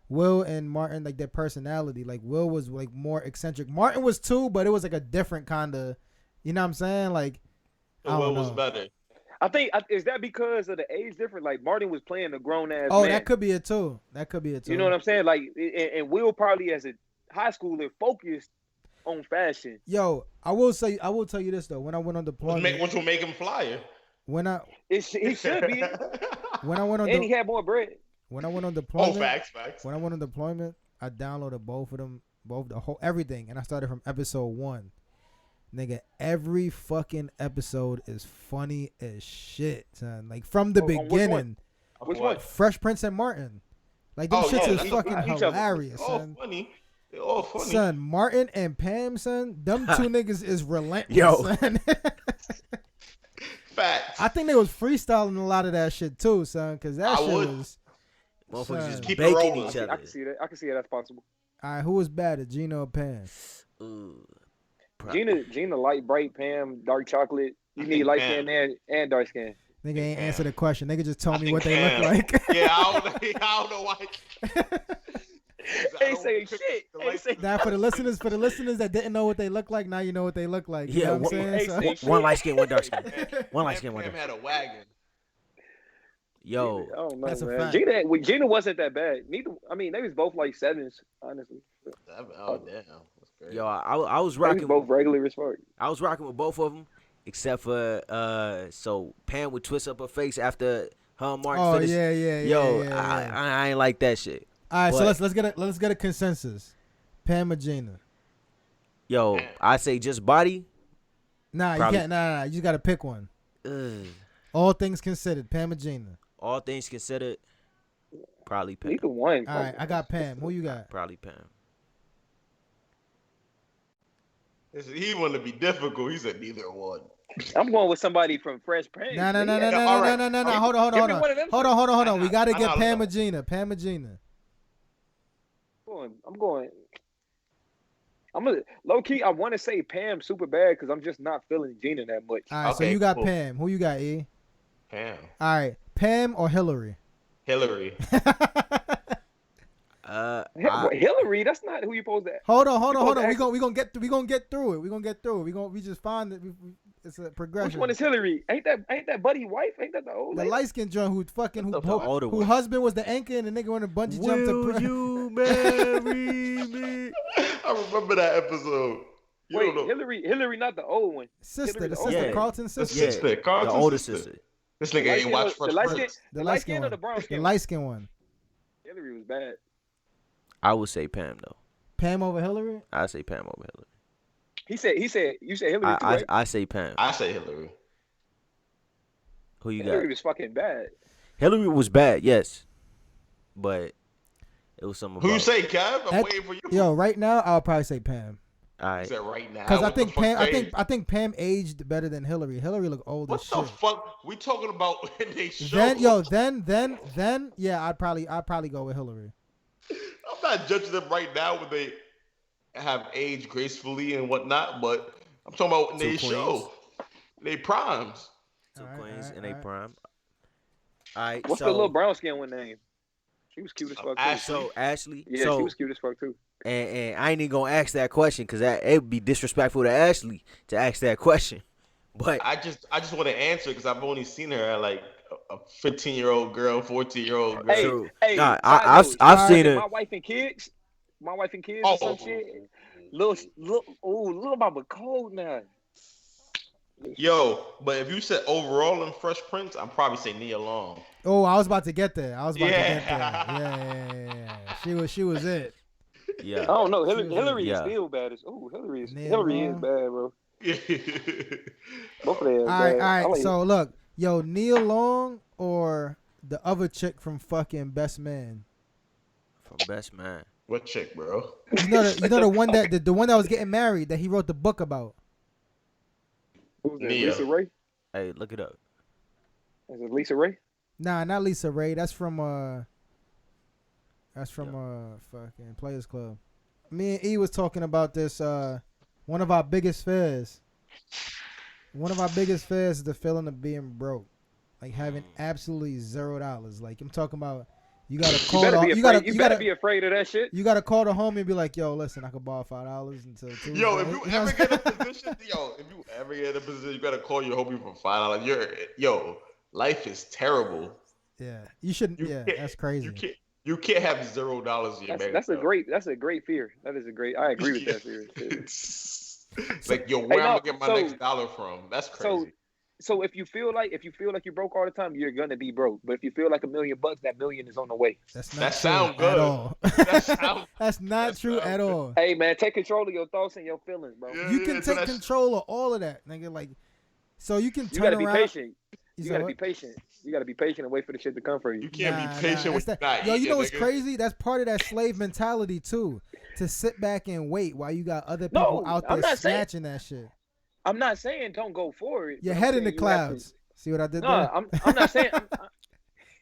Will and Martin, like their personality. Like Will was like more eccentric. Martin was too, but it was like a different kind of, you know what I'm saying? Like I Will don't was know. better. I think is that because of the age difference? Like Martin was playing a grown ass. Oh, man. that could be it too. You know what I'm saying? Like, and Will probably as a high schooler focused on fashion. Yo, I will tell you this though. When I went on deployment, Which will make him flyer. when I He should be. when I went on And he had more bread. when I went on Oh, deployment, facts. when I went on deployment, I downloaded both of them, both the whole everything, and I started from episode 1. Nigga, every fucking episode is funny as shit, son. Like from the Oh, which one? beginning. Which one? Fresh Prince and Martin. Like them Oh, shits yeah, is each fucking of them. hilarious, They're all son. funny. They're all funny. Son, Martin and Pam, son, them two niggas is relentless, Yo. son. Facts. I think they was freestyling a lot of that shit too, son, because that I shit would. was. Motherfuckers Son. just Keep it baking rolling. each I other. can see that. I can see that's possible. All right, who was better, Gina or Pam? Ooh. Gina light, bright, Pam, dark chocolate. You I need think light Pam. skin and dark skin. Nigga ain't Pam. answer the question. Nigga just told I me think what they Pam. look like. Yeah, I don't know why. Ain't saying shit. Ain't saying Now for the listeners that didn't know what they look like, now you know what they look like. You Yeah, know what I'm saying? hey, So- say- One light skin, one dark skin. One light Pam, skin, one Pam dark skin. had a wagon. Yo, I don't know, That's a man. fact. Gina wasn't that bad. I mean, they was both like 7s, honestly. Oh damn, that's great. yo, I was They was rocking. both regular as fuck. I was rocking with both of them, except for so Pam would twist up her face after her and Martin Oh finished. yeah. Yo, yeah. I ain't like that shit. All right, so But- let's get a consensus. Pam or Gina? Yo, I say just body. Nah, Probably- you can't. Nah. You just gotta pick one. Ugh. All things considered, Pam or Gina? All things considered, probably Pam. Neither one. All right, I got Pam. Who you got? Probably Pam. He wanted to be difficult. He said neither one. I'm going with somebody from Fresh Prince. No. All right. Hold on. Give me one of them Hold on. We gotta I get know. Pam or Gina. Pam or Gina. I'm going. I'm gonna low key. I want to say Pam super bad because I'm just not feeling Gina that much. All right, so Okay, you got cool. Pam. Who you got, E? Pam. All right, Pam or Hillary? Hillary. Hillary, that's not who you supposed to. Hold on. ask- We gonna get through it. We just find it. It's a progression. Which one is Hillary? Ain't that Buddy's wife? Ain't that the old the lady? light skinned joint The older who one. husband was the anchor and the nigga went to bungee jump to Will you marry me? I remember that episode. You Wait, don't know. Hillary, not the old one. sister, Hillary the the older sister, one. Carlton The sister, sister, The Carlton's older sister. sister. This nigga ain't watched Fresh The light skin, Prince. the light skin or the brown the skin? light skinned one. Hillary was bad. I would say Pam though. Pam over Hillary. I say Pam over Hillary. You said Hillary too, right? I say Pam. I say Hillary. Who you Hillary got? was fucking bad. Hillary was bad, yes, but it was something. Who you about- say, Kev? I'm That- waiting for you. Yo, right now I'll probably say Pam He All right. said right now. because I What the think fuck Pam. they- I think Pam aged better than Hillary. Hillary looked old What as the shit. fuck? We talking about in they show? Then, yeah, I'd probably go with Hillary. I'm not judging them right now when they have aged gracefully and whatnot, but I'm talking about in Two they queens. show. They primes. Two Alright, queens alright, in a alright. prime. All right. What's so, the little brown skin one name? She was cute as fuck too. Ashley. So Ashley. Yeah, so she was cute as fuck too. and I ain't even gonna ask that question because it would be disrespectful to Ashley to ask that question. But I just want to answer because I've only seen her at like a 15-year-old girl, 14-year-old girl. Hey, True. hey, Nah, side I've note, I've side seen note, her. My wife and kids or Oh, some shit. Little mama cold now. Yo, but if you said overall in Fresh Prince, I'd probably say Nia Long. Oh, I was about to get there. Yeah. Yeah. She was it. Yeah. I don't know. She was Hillary yeah. is still bad. Hillary is Neil Long. bad, bro. Both of them. All right. So look, yo, Neil Long or the other chick from fucking Best Man. From Best Man. What chick, bro? You know the one that the one that was getting married that he wrote the book about. Who's that? Nia. Lisa Ray? Hey, look it up. Is it Lisa Ray? Nah, not Lisa Ray. That's from fucking Players Club. Me and E was talking about this. One of our biggest fears. One of our biggest fears is the feeling of being broke, like having absolutely $0. Like I'm talking about, you gotta call. You better be afraid of that shit. You gotta call the homie and be like, "Yo, listen, I could borrow $5 until Tuesday." Yo, if you know ever what get I'm in a position, you gotta call your homie for $5. Life is terrible. Yeah, you shouldn't. You Yeah, can't- that's crazy. You can't have $0 in your bank. That's a account. great fear. That is a great. I agree with that fear. Like, yo, where Hey, am I no, gonna get my so- next dollar from? That's crazy. So if you feel like you're broke all the time, you're gonna be broke. But if you feel like $1 million, that million is on the way. That's not That true sound at good. all. That sound- That's not that true sound at good. all. Hey man, take control of your thoughts and your feelings, bro. Yeah, You yeah, can so take that's- control of all of that, nigga. Like, so you can You turn gotta be around. patient. You said gotta what? be patient. You gotta be patient and wait for the shit to come for you. You can't Nah, be patient with that's not Yo, you eating, know what's nigga. crazy? That's part of that slave mentality too. To sit back and wait while you got other people No, out I'm there not saying- snatching that shit. I'm not saying don't go for it. Your but I'm head in the saying you have to- clouds. See what I did No, there? I'm not saying.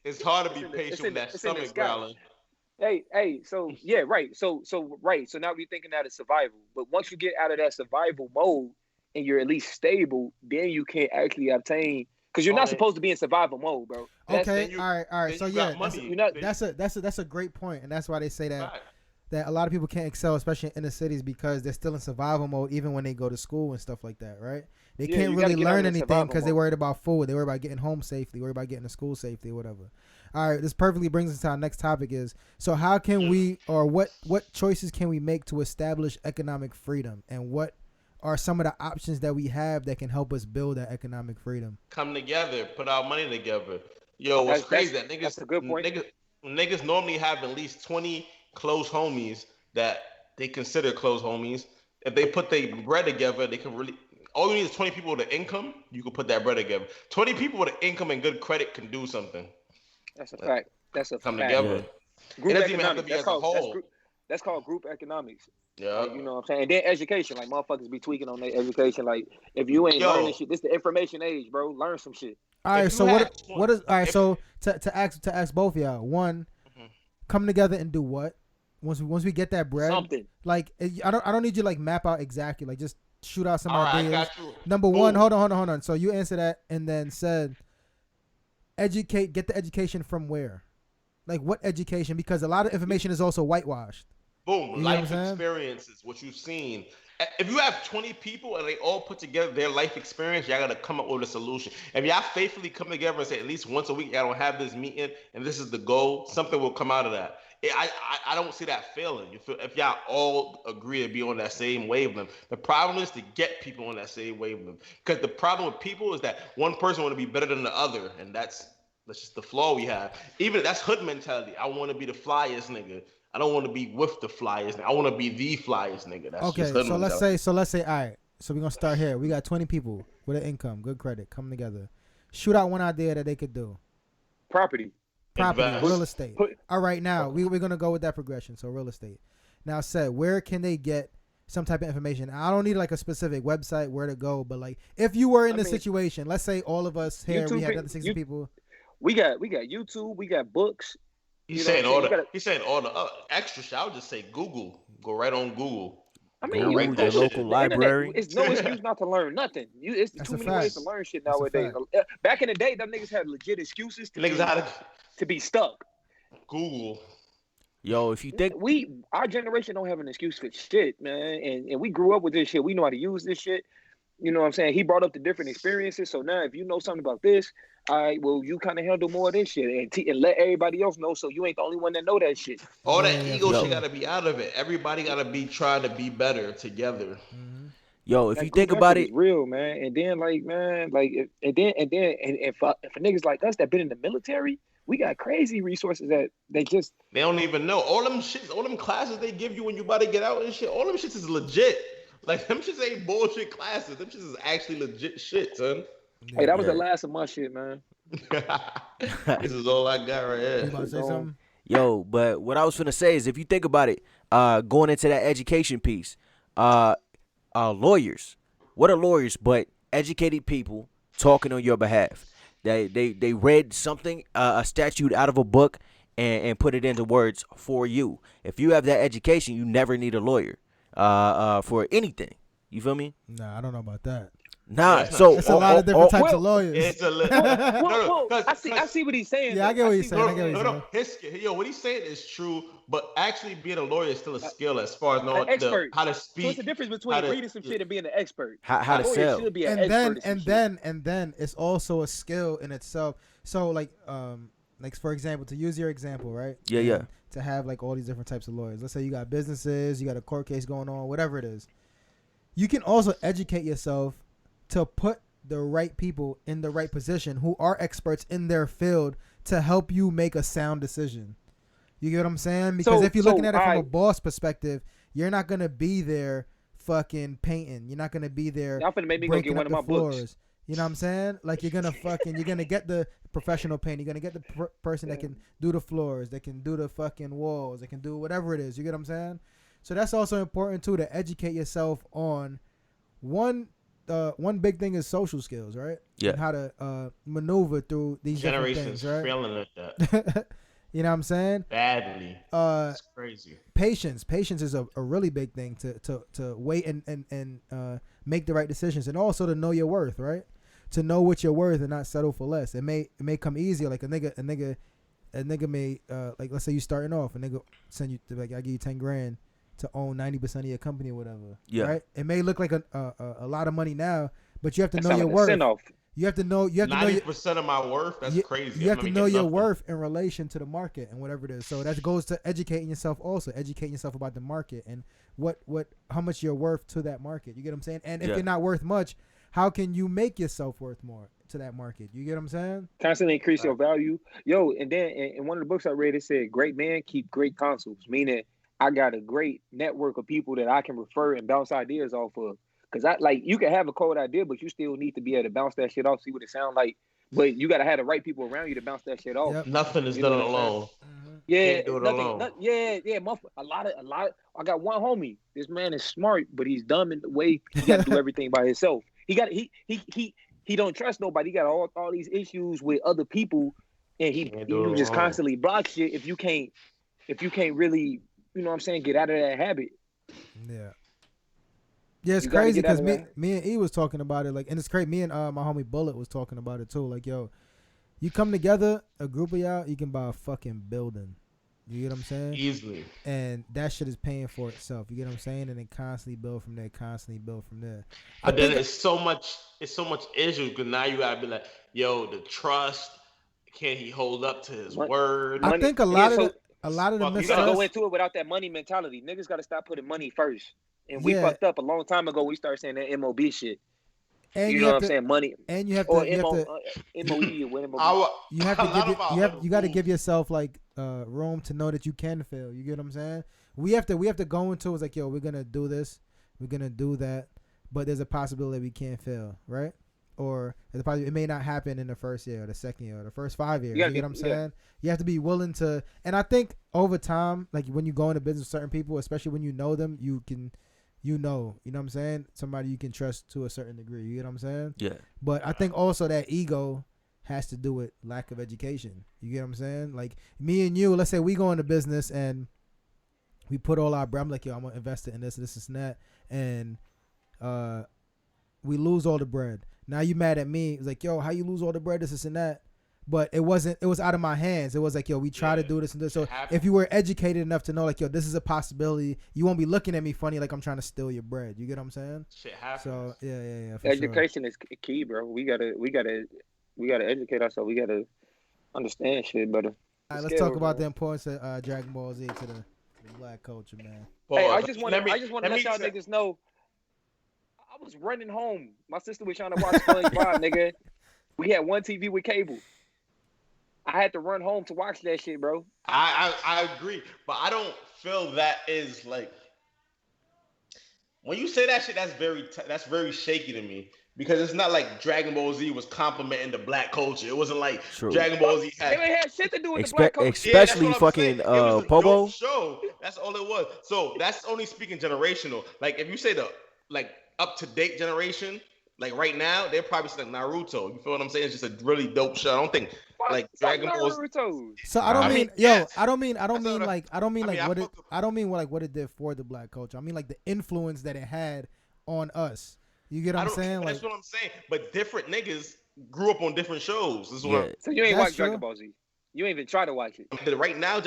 It's hard to be It's in the- patient it's with in the- that it's in the stomach sky. growling. Hey, so yeah, right. So right. So now we're thinking that it's survival. But once you get out of that survival mode and you're at least stable, then you can actually obtain because you're Oh, not man. supposed to be in survival mode, bro. Okay, then you- all right. then So you yeah, got money. you're not- that's a great point, and that's why they say that Right. that a lot of people can't excel, especially in inner cities, because they're still in survival mode even when they go to school and stuff like that, right? They Yeah, can't you gotta really get out of learn that anything survival because they're mode. worried about food. They're worried about getting home safely, worried about getting to school safely, or whatever. All right, this perfectly brings us to our next topic is, so how can we, or what choices can we make to establish economic freedom, and what are some of the options that we have that can help us build that economic freedom? Come together, put our money together. Yo, what's crazy that niggas, that's a good point. niggas normally have at least 20 close homies that they consider close homies. If they put their bread together, they can really. All you need is 20 people with an income. You can put that bread together. 20 people with an income and good credit can do something. That's a fact. That's a Come fact. together. Group It doesn't even have to economics. be as a whole. That's called group economics. Yeah. Like, you know what I'm saying? And then education, like motherfuckers be tweaking on their education. Like if you ain't Yo. learning shit, this the information age, bro. Learn some shit. All right, If so you what had- what is all right? if- So to ask both of y'all, one, come together and do what? Once we get that bread, Something. like I don't need you to like map out exactly, like just shoot out some All right, I ideas. got you. Number one, Boom. hold on. So you answer that and then said, get the education from where? Like what education? Because a lot of information is also whitewashed. Boom. You know what I'm Life saying? experiences, what you've seen. If you have 20 people and they all put together their life experience, y'all gotta come up with a solution. If y'all faithfully come together and say at least once a week, y'all don't have this meeting and this is the goal, something will come out of that. I don't see that failing. If y'all all agree to be on that same wavelength. The problem is to get people on that same wavelength. Because the problem with people is that one person want to be better than the other, and that's just the flaw we have. Even that's hood mentality. I want to be the flyest nigga. I don't want to be with the flyest nigga. I want to be the flyest nigga. That's Okay, just hood so mentality. let's say all right. So we're gonna start here. We got 20 people with an income, good credit, coming together. Shoot out one idea that they could do. Property. Property, Invest. real estate. Put- All right, now we're gonna go with that progression. So real estate. Now, said where can they get some type of information? I don't need like a specific website where to go, but like if you were in I this mean, situation, let's say all of us here, we YouTube had other 60 you- people. We got YouTube. We got books. He's You know saying what I'm all saying? the You gotta- he's saying all the extra shit. I would just say Google. Go right on Google. I Go mean, Google, right you- your that shit. local the internet, library. It's no excuse not to learn nothing. It's That's too a many fact. ways to learn shit That's a nowadays. Back in the day, them niggas had legit excuses Niggas had to be stuck. Google. Yo, if you think Our generation don't have an excuse for shit, man. And we grew up with this shit. We know how to use this shit. You know what I'm saying? He brought up the different experiences. So now if you know something about this, all right, well, you kind of handle more of this shit and let everybody else know so you ain't the only one that know that shit. All that Yeah, ego for shit sure. gotta be out of it. Everybody gotta be trying to be better together. yo, if That you think group about effort it, is real, man. And then like, man, like, and for niggas like us that been in the military, we got crazy resources that they just They don't even know. All them shits, all them classes they give you when you about to get out and shit, all them shits is legit. Like them shits ain't bullshit classes. Them shits is actually legit shit, son. Hey, that was the Yeah. last of my shit, man. This is all I got right You here. about to say something? yo, but what I was finna say is, if you think about it, going into that education piece, lawyers. What are lawyers but educated people talking on your behalf? They read something, a statute out of a book, and put it into words for you. If you have that education, you never need a lawyer for anything. You feel me? Nah, I don't know about that. Nah. That's not So true. It's a lot of different types of lawyers. It's a Well, cause, I see what he's saying. Yeah, I though. get what you're see saying. I get what no, you're no, yo, what he's saying is true, but actually being a lawyer is still a skill as far as knowing expert. how to So speak. it's the difference between how to- reading some shit and being an expert. how to A lawyer sell. should be an And expert at some shit. and then it's also a skill in itself. So like for example, to use your example, right? Yeah. And to have like all these different types of lawyers. Let's say you got businesses, you got a court case going on, whatever it is. You can also educate yourself to put the right people in the right position who are experts in their field to help you make a sound decision. You get what I'm saying? Because if you're looking at it from a boss perspective, you're not gonna be there fucking painting. You're not gonna be there Y'all finna make me go get one of my books. You know what I'm saying? Like you're gonna get the professional painter. You're gonna get the person that can do the floors, that can do the fucking walls, that can do whatever it is. You get what I'm saying? So that's also important too, to educate yourself on one big thing is social skills, right? Yeah. And how to maneuver through these generations different things, right? failing at that You know what I'm saying? badly. It's crazy. Patience is a really big thing to wait and make the right decisions, and also to know your worth, right? To know what you're worth and not settle for less. It may come easier. Like a nigga may like, let's say you starting off, a nigga send you like, I give you 10 grand to own 90% of your company or whatever. Yeah. Right. It may look like a lot of money now, but you have to know your worth. You have to know. 90% of my worth. That's crazy. You have to know your worth in relation to the market and whatever it is. So that goes to educating yourself. Also, educating yourself about the market and how much you're worth to that market. You get what I'm saying? And if you're not worth much, how can you make yourself worth more to that market? You get what I'm saying? Constantly increase your value. Yo, and then in one of the books I read, it said, "Great men keep great counsels," meaning I got a great network of people that I can refer and bounce ideas off of. Cause you can have a cold idea, but you still need to be able to bounce that shit off, see what it sounds like. But you gotta have the right people around you to bounce that shit off. Yep. Nothing is done alone. Yeah, Can't do it alone. A lot. I got one homie. This man is smart, but he's dumb in the way he got to do everything by himself. He don't trust nobody. He got all these issues with other people, and he just constantly blocks shit. If you can't really, you know what I'm saying, get out of that habit. Yeah. Yeah, it's crazy because me and E was talking about it, like, and it's crazy. Me and my homie Bullet was talking about it too. Like, yo, you come together, a group of y'all, you can buy a fucking building. You get what I'm saying? Easily. And that shit is paying for itself. You get what I'm saying? And then constantly build from there. But then it's so much issue because now you gotta be like, yo, the trust. Can he hold up to his word? I think a lot of the you gotta go into it without that money mentality. Niggas gotta stop putting money first. And we fucked up a long time ago. We started saying that MOB shit. And you know what I'm saying? Money. And you have to MOE or whatever. You got to give yourself like room to know that you can fail. You get what I'm saying? We have to go into it's like, yo, we're gonna do this, we're gonna do that, but there's a possibility we can't fail, right? Or it may not happen in the first year or the second year or the first 5 years. You get what I'm saying? You have to be willing to, and I think over time, like when you go into business with certain people, especially when you know them, you know what I'm saying? Somebody you can trust to a certain degree. You get what I'm saying? Yeah. But I think also that ego has to do with lack of education. You get what I'm saying? Like me and you, let's say we go into business and we put all our bread. I'm like, yo, I'm going to invest it in this and that. And we lose all the bread. Now you mad at me. It's like, yo, how you lose all the bread, this and that? But it was out of my hands. It was like, yo, we try to do this and this. So if you were educated enough to know, like, yo, this is a possibility, you won't be looking at me funny like I'm trying to steal your bread. You get what I'm saying? Shit happens. So yeah. Education is key, bro. We gotta educate ourselves. We gotta understand shit better. All right, let's talk about the importance of DragonBall Z to the black culture, man. Hey, I just want to let y'all niggas know. I was running home. My sister was trying to watch SpongeBob, nigga. We had one TV with cable. I had to run home to watch that shit, bro. I agree, but I don't feel that is like when you say that shit. That's very shaky to me because it's not like Dragon Ball Z was complimenting the black culture. It wasn't like Dragon Ball Z had. It had shit to do with the black culture. Especially fucking Pobo. Show. That's all it was. So that's only speaking generational. Like if you say the like up to date generation. Like right now, they're probably saying Naruto. You feel what I'm saying? It's just a really dope show. I don't think like Dragon Ball. So I don't mean what it did for the black culture. I mean like the influence that it had on us. You get what I'm saying? That's what I'm saying. But different niggas grew up on different shows. This is what so you ain't watch Dragon Ball Z. You ain't even try to watch it. Right now.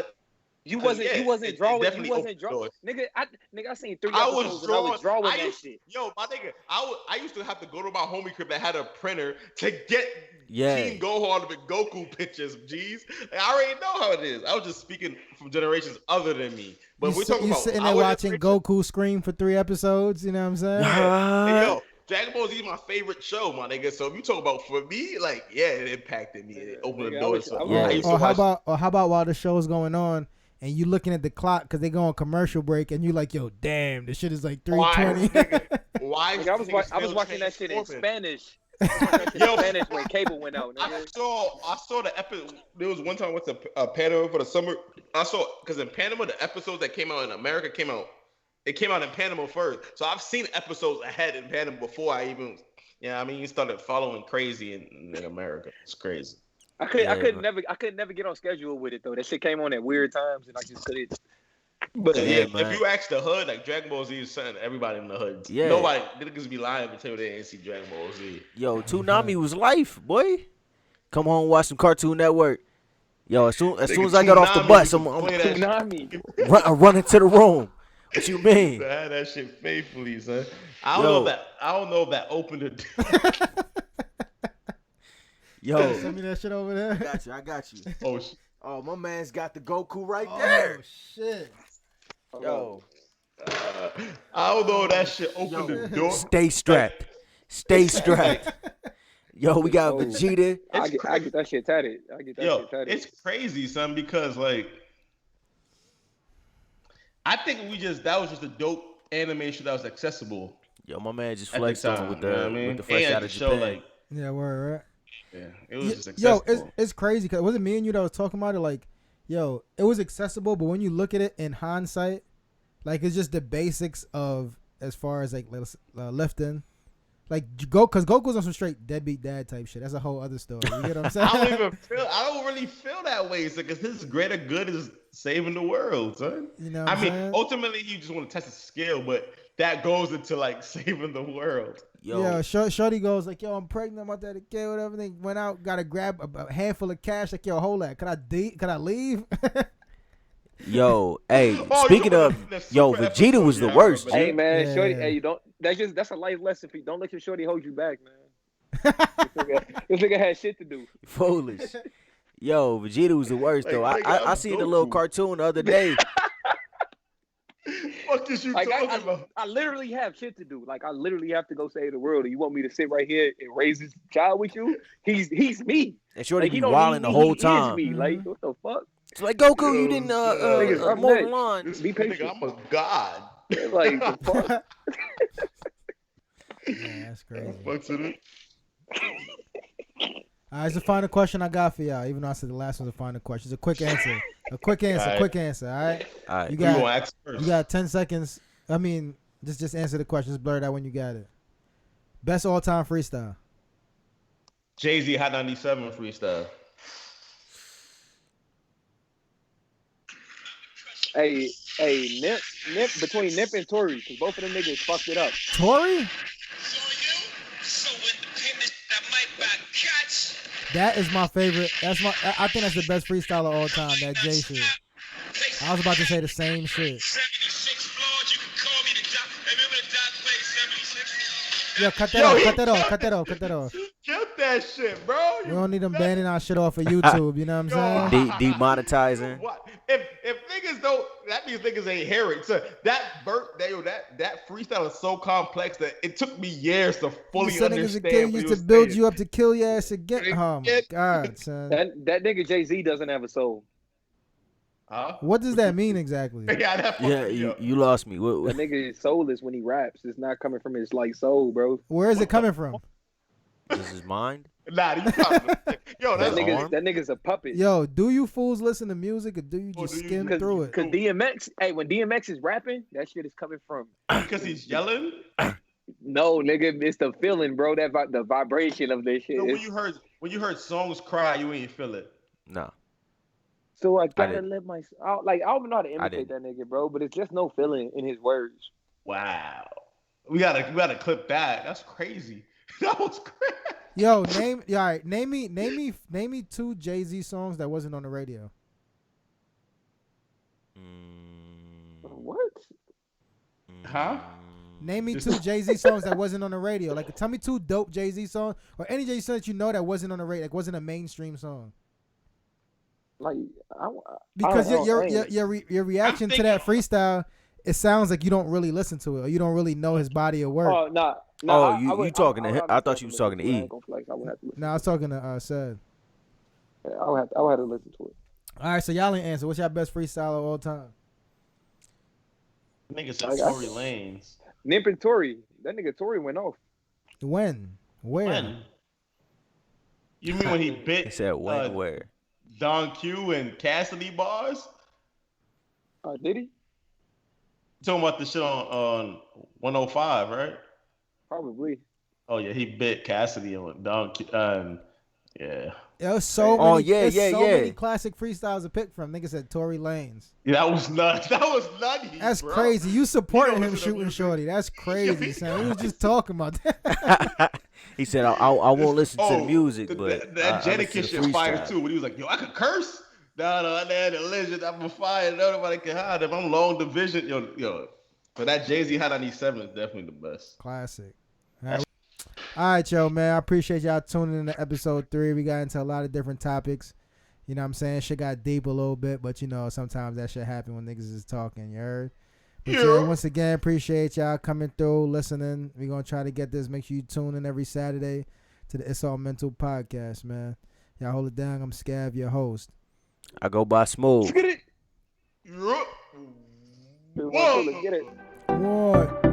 You wasn't drawing. Nigga, I seen 3 episodes and I was drawing that shit. Yo, my nigga, I used to have to go to my homie crib that had a printer to get Team Gohan and Goku pictures, G's. I already know how it is. I was just speaking from generations other than me. But we're talking about sitting there watching Goku scream for 3 episodes, you know what I'm saying? Dragon Ball Z is my favorite show, my nigga. So if you talk about for me, like, yeah, it impacted me. It opened the door. So Yeah. I used to Or how watch. about while the show's going on and you looking at the clock because they go on commercial break and you like, yo, damn, this shit is like 3:20. Why? Nigga, I was watching that shit in Spanish. Spanish when cable went out. I saw the episode. There was one time I went to Panama for the summer. I saw because in Panama the episodes that came out in America came out. It came out in Panama first, so I've seen episodes ahead in Panama before I even. Yeah, I mean, you started following crazy in America. It's crazy. I couldn't never get on schedule with it though. That shit came on at weird times, and I just couldn't. But Yeah, if you ask the hood, like Dragon Ball Z is something everybody in the hood. Yeah. Nobody niggas be lying to tell you they ain't see Dragon Ball Z. Yo, Toonami was life, boy. Come home, watch some Cartoon Network. Yo, as soon as I got off the bus, I'm running to the room. What you mean? I had that shit faithfully, son. I don't know if that opened the. Yo, Send me that shit over there. I got you. Oh shit. Oh, my man's got the Goku right there. Oh shit. Yo, I don't know if that shit opened the door. stay strapped. Stay strapped. Yo, we got Vegeta. I get that shit tatted. It's crazy, son, because like I think that was just a dope animation that was accessible. Yo, my man just At the flexed on time, with you know what I mean? with the fresh And out the of show, Japan. like, Yeah, word, right? yeah, it was just Yo, accessible. it's crazy because was it me and you that was talking about it? Like, yo, it was accessible, but when you look at it in hindsight, like it's just the basics of as far as like lifting, like because Goku's on some straight deadbeat dad type shit. That's a whole other story. You get what I'm saying? I don't really feel that way, because his greater good is saving the world, son. You know, I mean, ultimately, you just want to test his skill, but that goes into like saving the world. Yo, yeah, Shorty goes like, yo, I'm pregnant, I'm about to have a kid, whatever. They went out, got to grab a handful of cash. Like, yo, hold that. Could I leave? yo, hey, Oh, speaking of, yo, super Vegeta episode, was the yeah, worst. I remember Hey man, Yeah. shorty, hey, you don't. That's a life lesson for you. Don't let your shorty hold you back, man. This nigga had shit to do. Foolish. Yo, Vegeta was the worst though. Like, I seen a little Goku. cartoon the other day. Fuck is you Like talking about? I literally have shit to do. Like I literally have to go save the world. And you want me to sit right here and raise this child with you? He's me. And Shorty Like, be he don't wilding need the me, whole he is time. me. Like what the fuck? It's like Goku, you didn't Niggas up mow the next. lawn. This Be patient. nigga, I'm a god. Like the fuck? Yeah, that's crazy. Fuck to it. All right, it's the final question I got for y'all. Even though I said the last one's a final question, it's a quick answer. All right. Quick answer. All right, All right. you Who you gonna got ask first? you got 10 seconds. I mean, just answer the question. Just blur it out when you got it. Best all time freestyle. Jay-Z Hot 97 freestyle. Hey, Nip between Nip and Tory, because both of them niggas fucked it up. Tory? That is my favorite. I think that's the best freestyle of all time. That Jay shit. I was about to say the same shit. Yo, cut that off. Kill that shit, bro. We don't need them banning our shit off of YouTube. You know what I'm saying? Demonetizing. What? If niggas don't, that means niggas ain't hear it. So that freestyle is so complex that it took me years to fully You said niggas understand. again what he used was to build saying. you up to kill your ass again. Oh my god, son. That nigga Jay-Z doesn't have a soul. Huh? What does that mean exactly? Yeah, that fucked Yeah, me up. you lost me. That nigga is soulless when he raps. It's not coming from his like soul, bro. Where is it coming from? This is mine. Nah, you probably, yo, That that's nigga- That nigga's a puppet. Yo, do you fools listen to music or do you Or just do you- skim through it? Because DMX, when DMX is rapping, that shit is coming from. because he's yelling. No, nigga, it's the feeling, bro. The vibration of this shit. So It's- when you heard songs cry, you ain't feel it. No. So I gotta didn't. let my I don't know how to imitate that nigga, bro. But it's just no feeling in his words. Wow, we gotta clip that. That's crazy. That was crazy. Yo, name me 2 Jay-Z songs that wasn't on the radio. What? Huh? Name me 2 Jay-Z songs that wasn't on the radio. Like, tell me 2 dope Jay-Z songs or any Jay-Z song that you know that wasn't on the radio, like wasn't a mainstream song. Like, Because I don't know, your reaction to that freestyle it sounds like you don't really listen to it or you don't really know his body of work. Oh, nah. Oh, you talking to him? I thought you was talking to E. I would have to listen. No, I was talking to Said. Yeah, I would have to listen to it. All right, so y'all ain't answer. What's your best freestyle of all time? Nigga said Tory Lanez. Nip and Tory. That nigga Tory went off. When? Where? When? You mean when he bit He said when, where? Don Q and Cassidy bars? Did he? Talking about the shit on 105, right? Probably. Oh yeah, he bit Cassidy and Don Q. Yeah. There's so Oh, many, yeah, there's yeah, so yeah. many classic freestyles to pick from. Nigga said Tory Lanez. Yeah, that was nuts. That was nutty. That's bro. crazy. You supporting You don't him listen to shooting music. shorty. That's crazy, son. We was just talking about that. He said, I won't listen to the music, but that I Jadakiss listen to shit fire freestyle. too. When he was like, "Yo, I could curse." No, the legend. I'm a fire. Nobody can hide. If I'm long division, yo. But that Jay-Z Hot 97 is definitely the best. Classic. All right, yo, man. I appreciate y'all tuning in to episode 3. We got into a lot of different topics. You know what I'm saying? Shit got deep a little bit, but you know, sometimes that shit happen when niggas is talking, you heard? But yeah, once again, appreciate y'all coming through, listening. We're going to try to get this. Make sure you tune in every Saturday to the It's All Mental podcast, man. Y'all hold it down. I'm Scav, your host. I go by Smooth. Get it. Whoa. Get it. What?